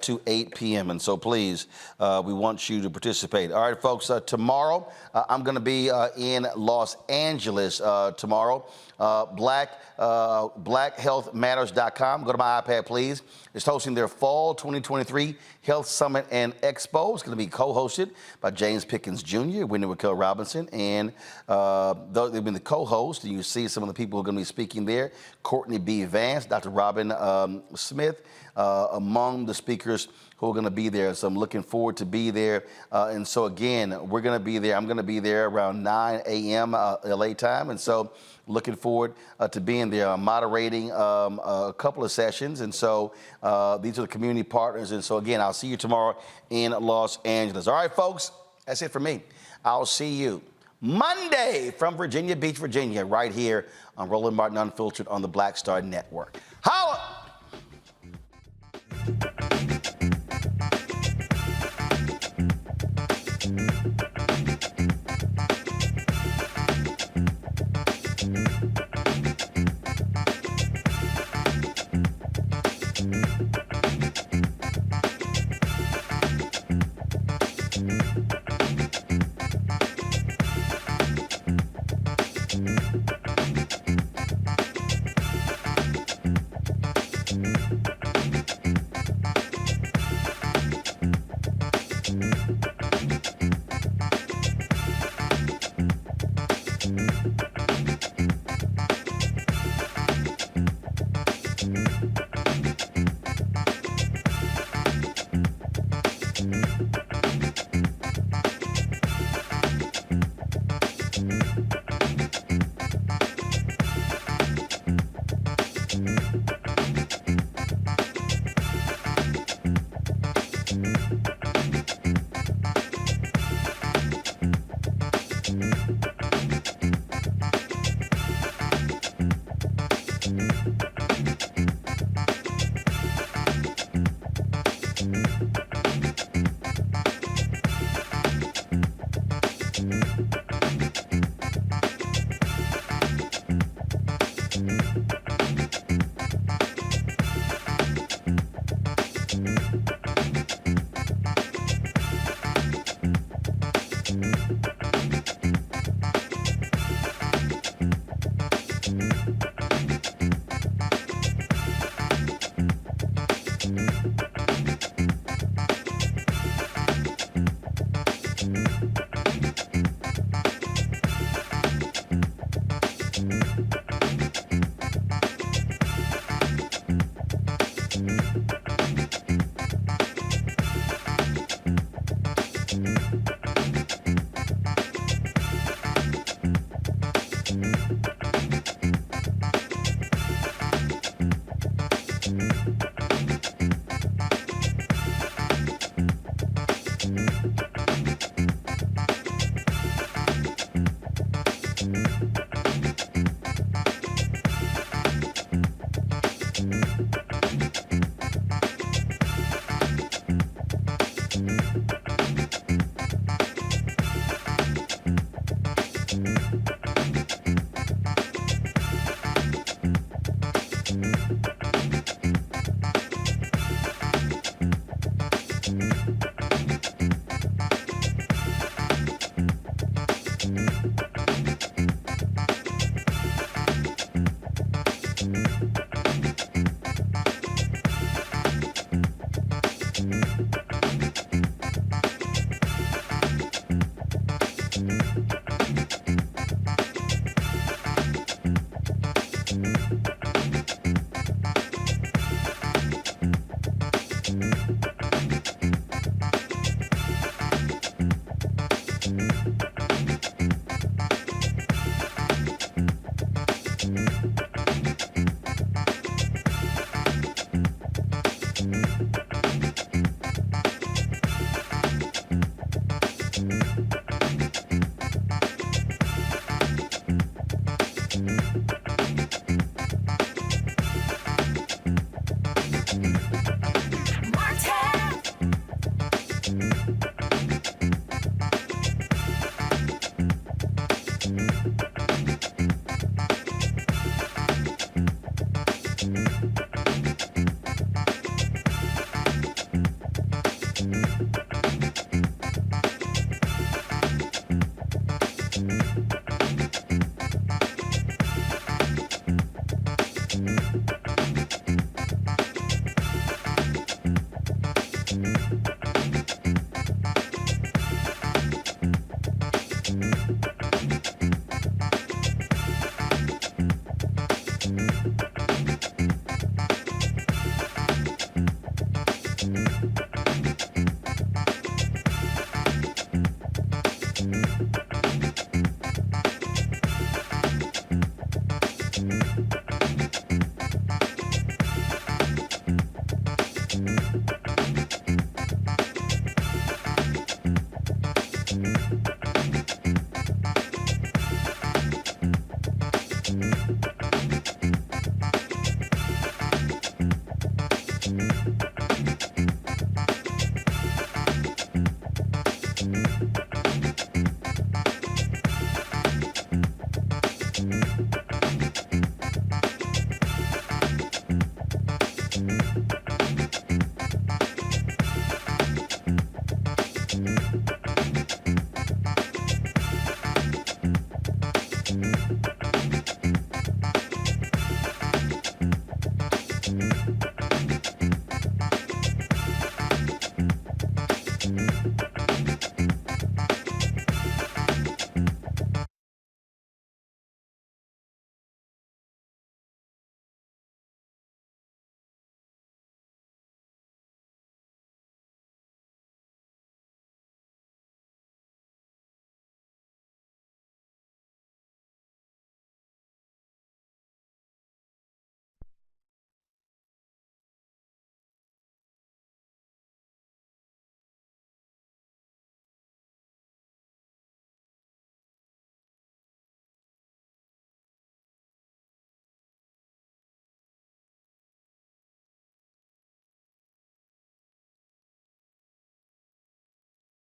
To 8 p.m. And so please, we want you to participate. All right, folks, tomorrow I'm going to be in Los Angeles tomorrow. BlackHealthMatters.com. Go to my iPad, please. It's hosting their Fall 2023 Health Summit and Expo. It's going to be co-hosted by James Pickens Jr., Wendy Raquel Robinson, and they've been the co-host. And you see some of the people who are going to be speaking there. Courtney B. Vance, Dr. Robin Smith, among the speakers who are going to be there. So I'm looking forward to be there. And so again, we're going to be there. I'm going to be there around 9 a.m. LA time. And so looking forward to being there. I'm moderating a couple of sessions. And so these are the community partners. And so again, I'll see you tomorrow in Los Angeles. All right, folks, that's it for me. I'll see you Monday from Virginia Beach, Virginia, right here on Roland Martin Unfiltered on the Black Star Network. Holla!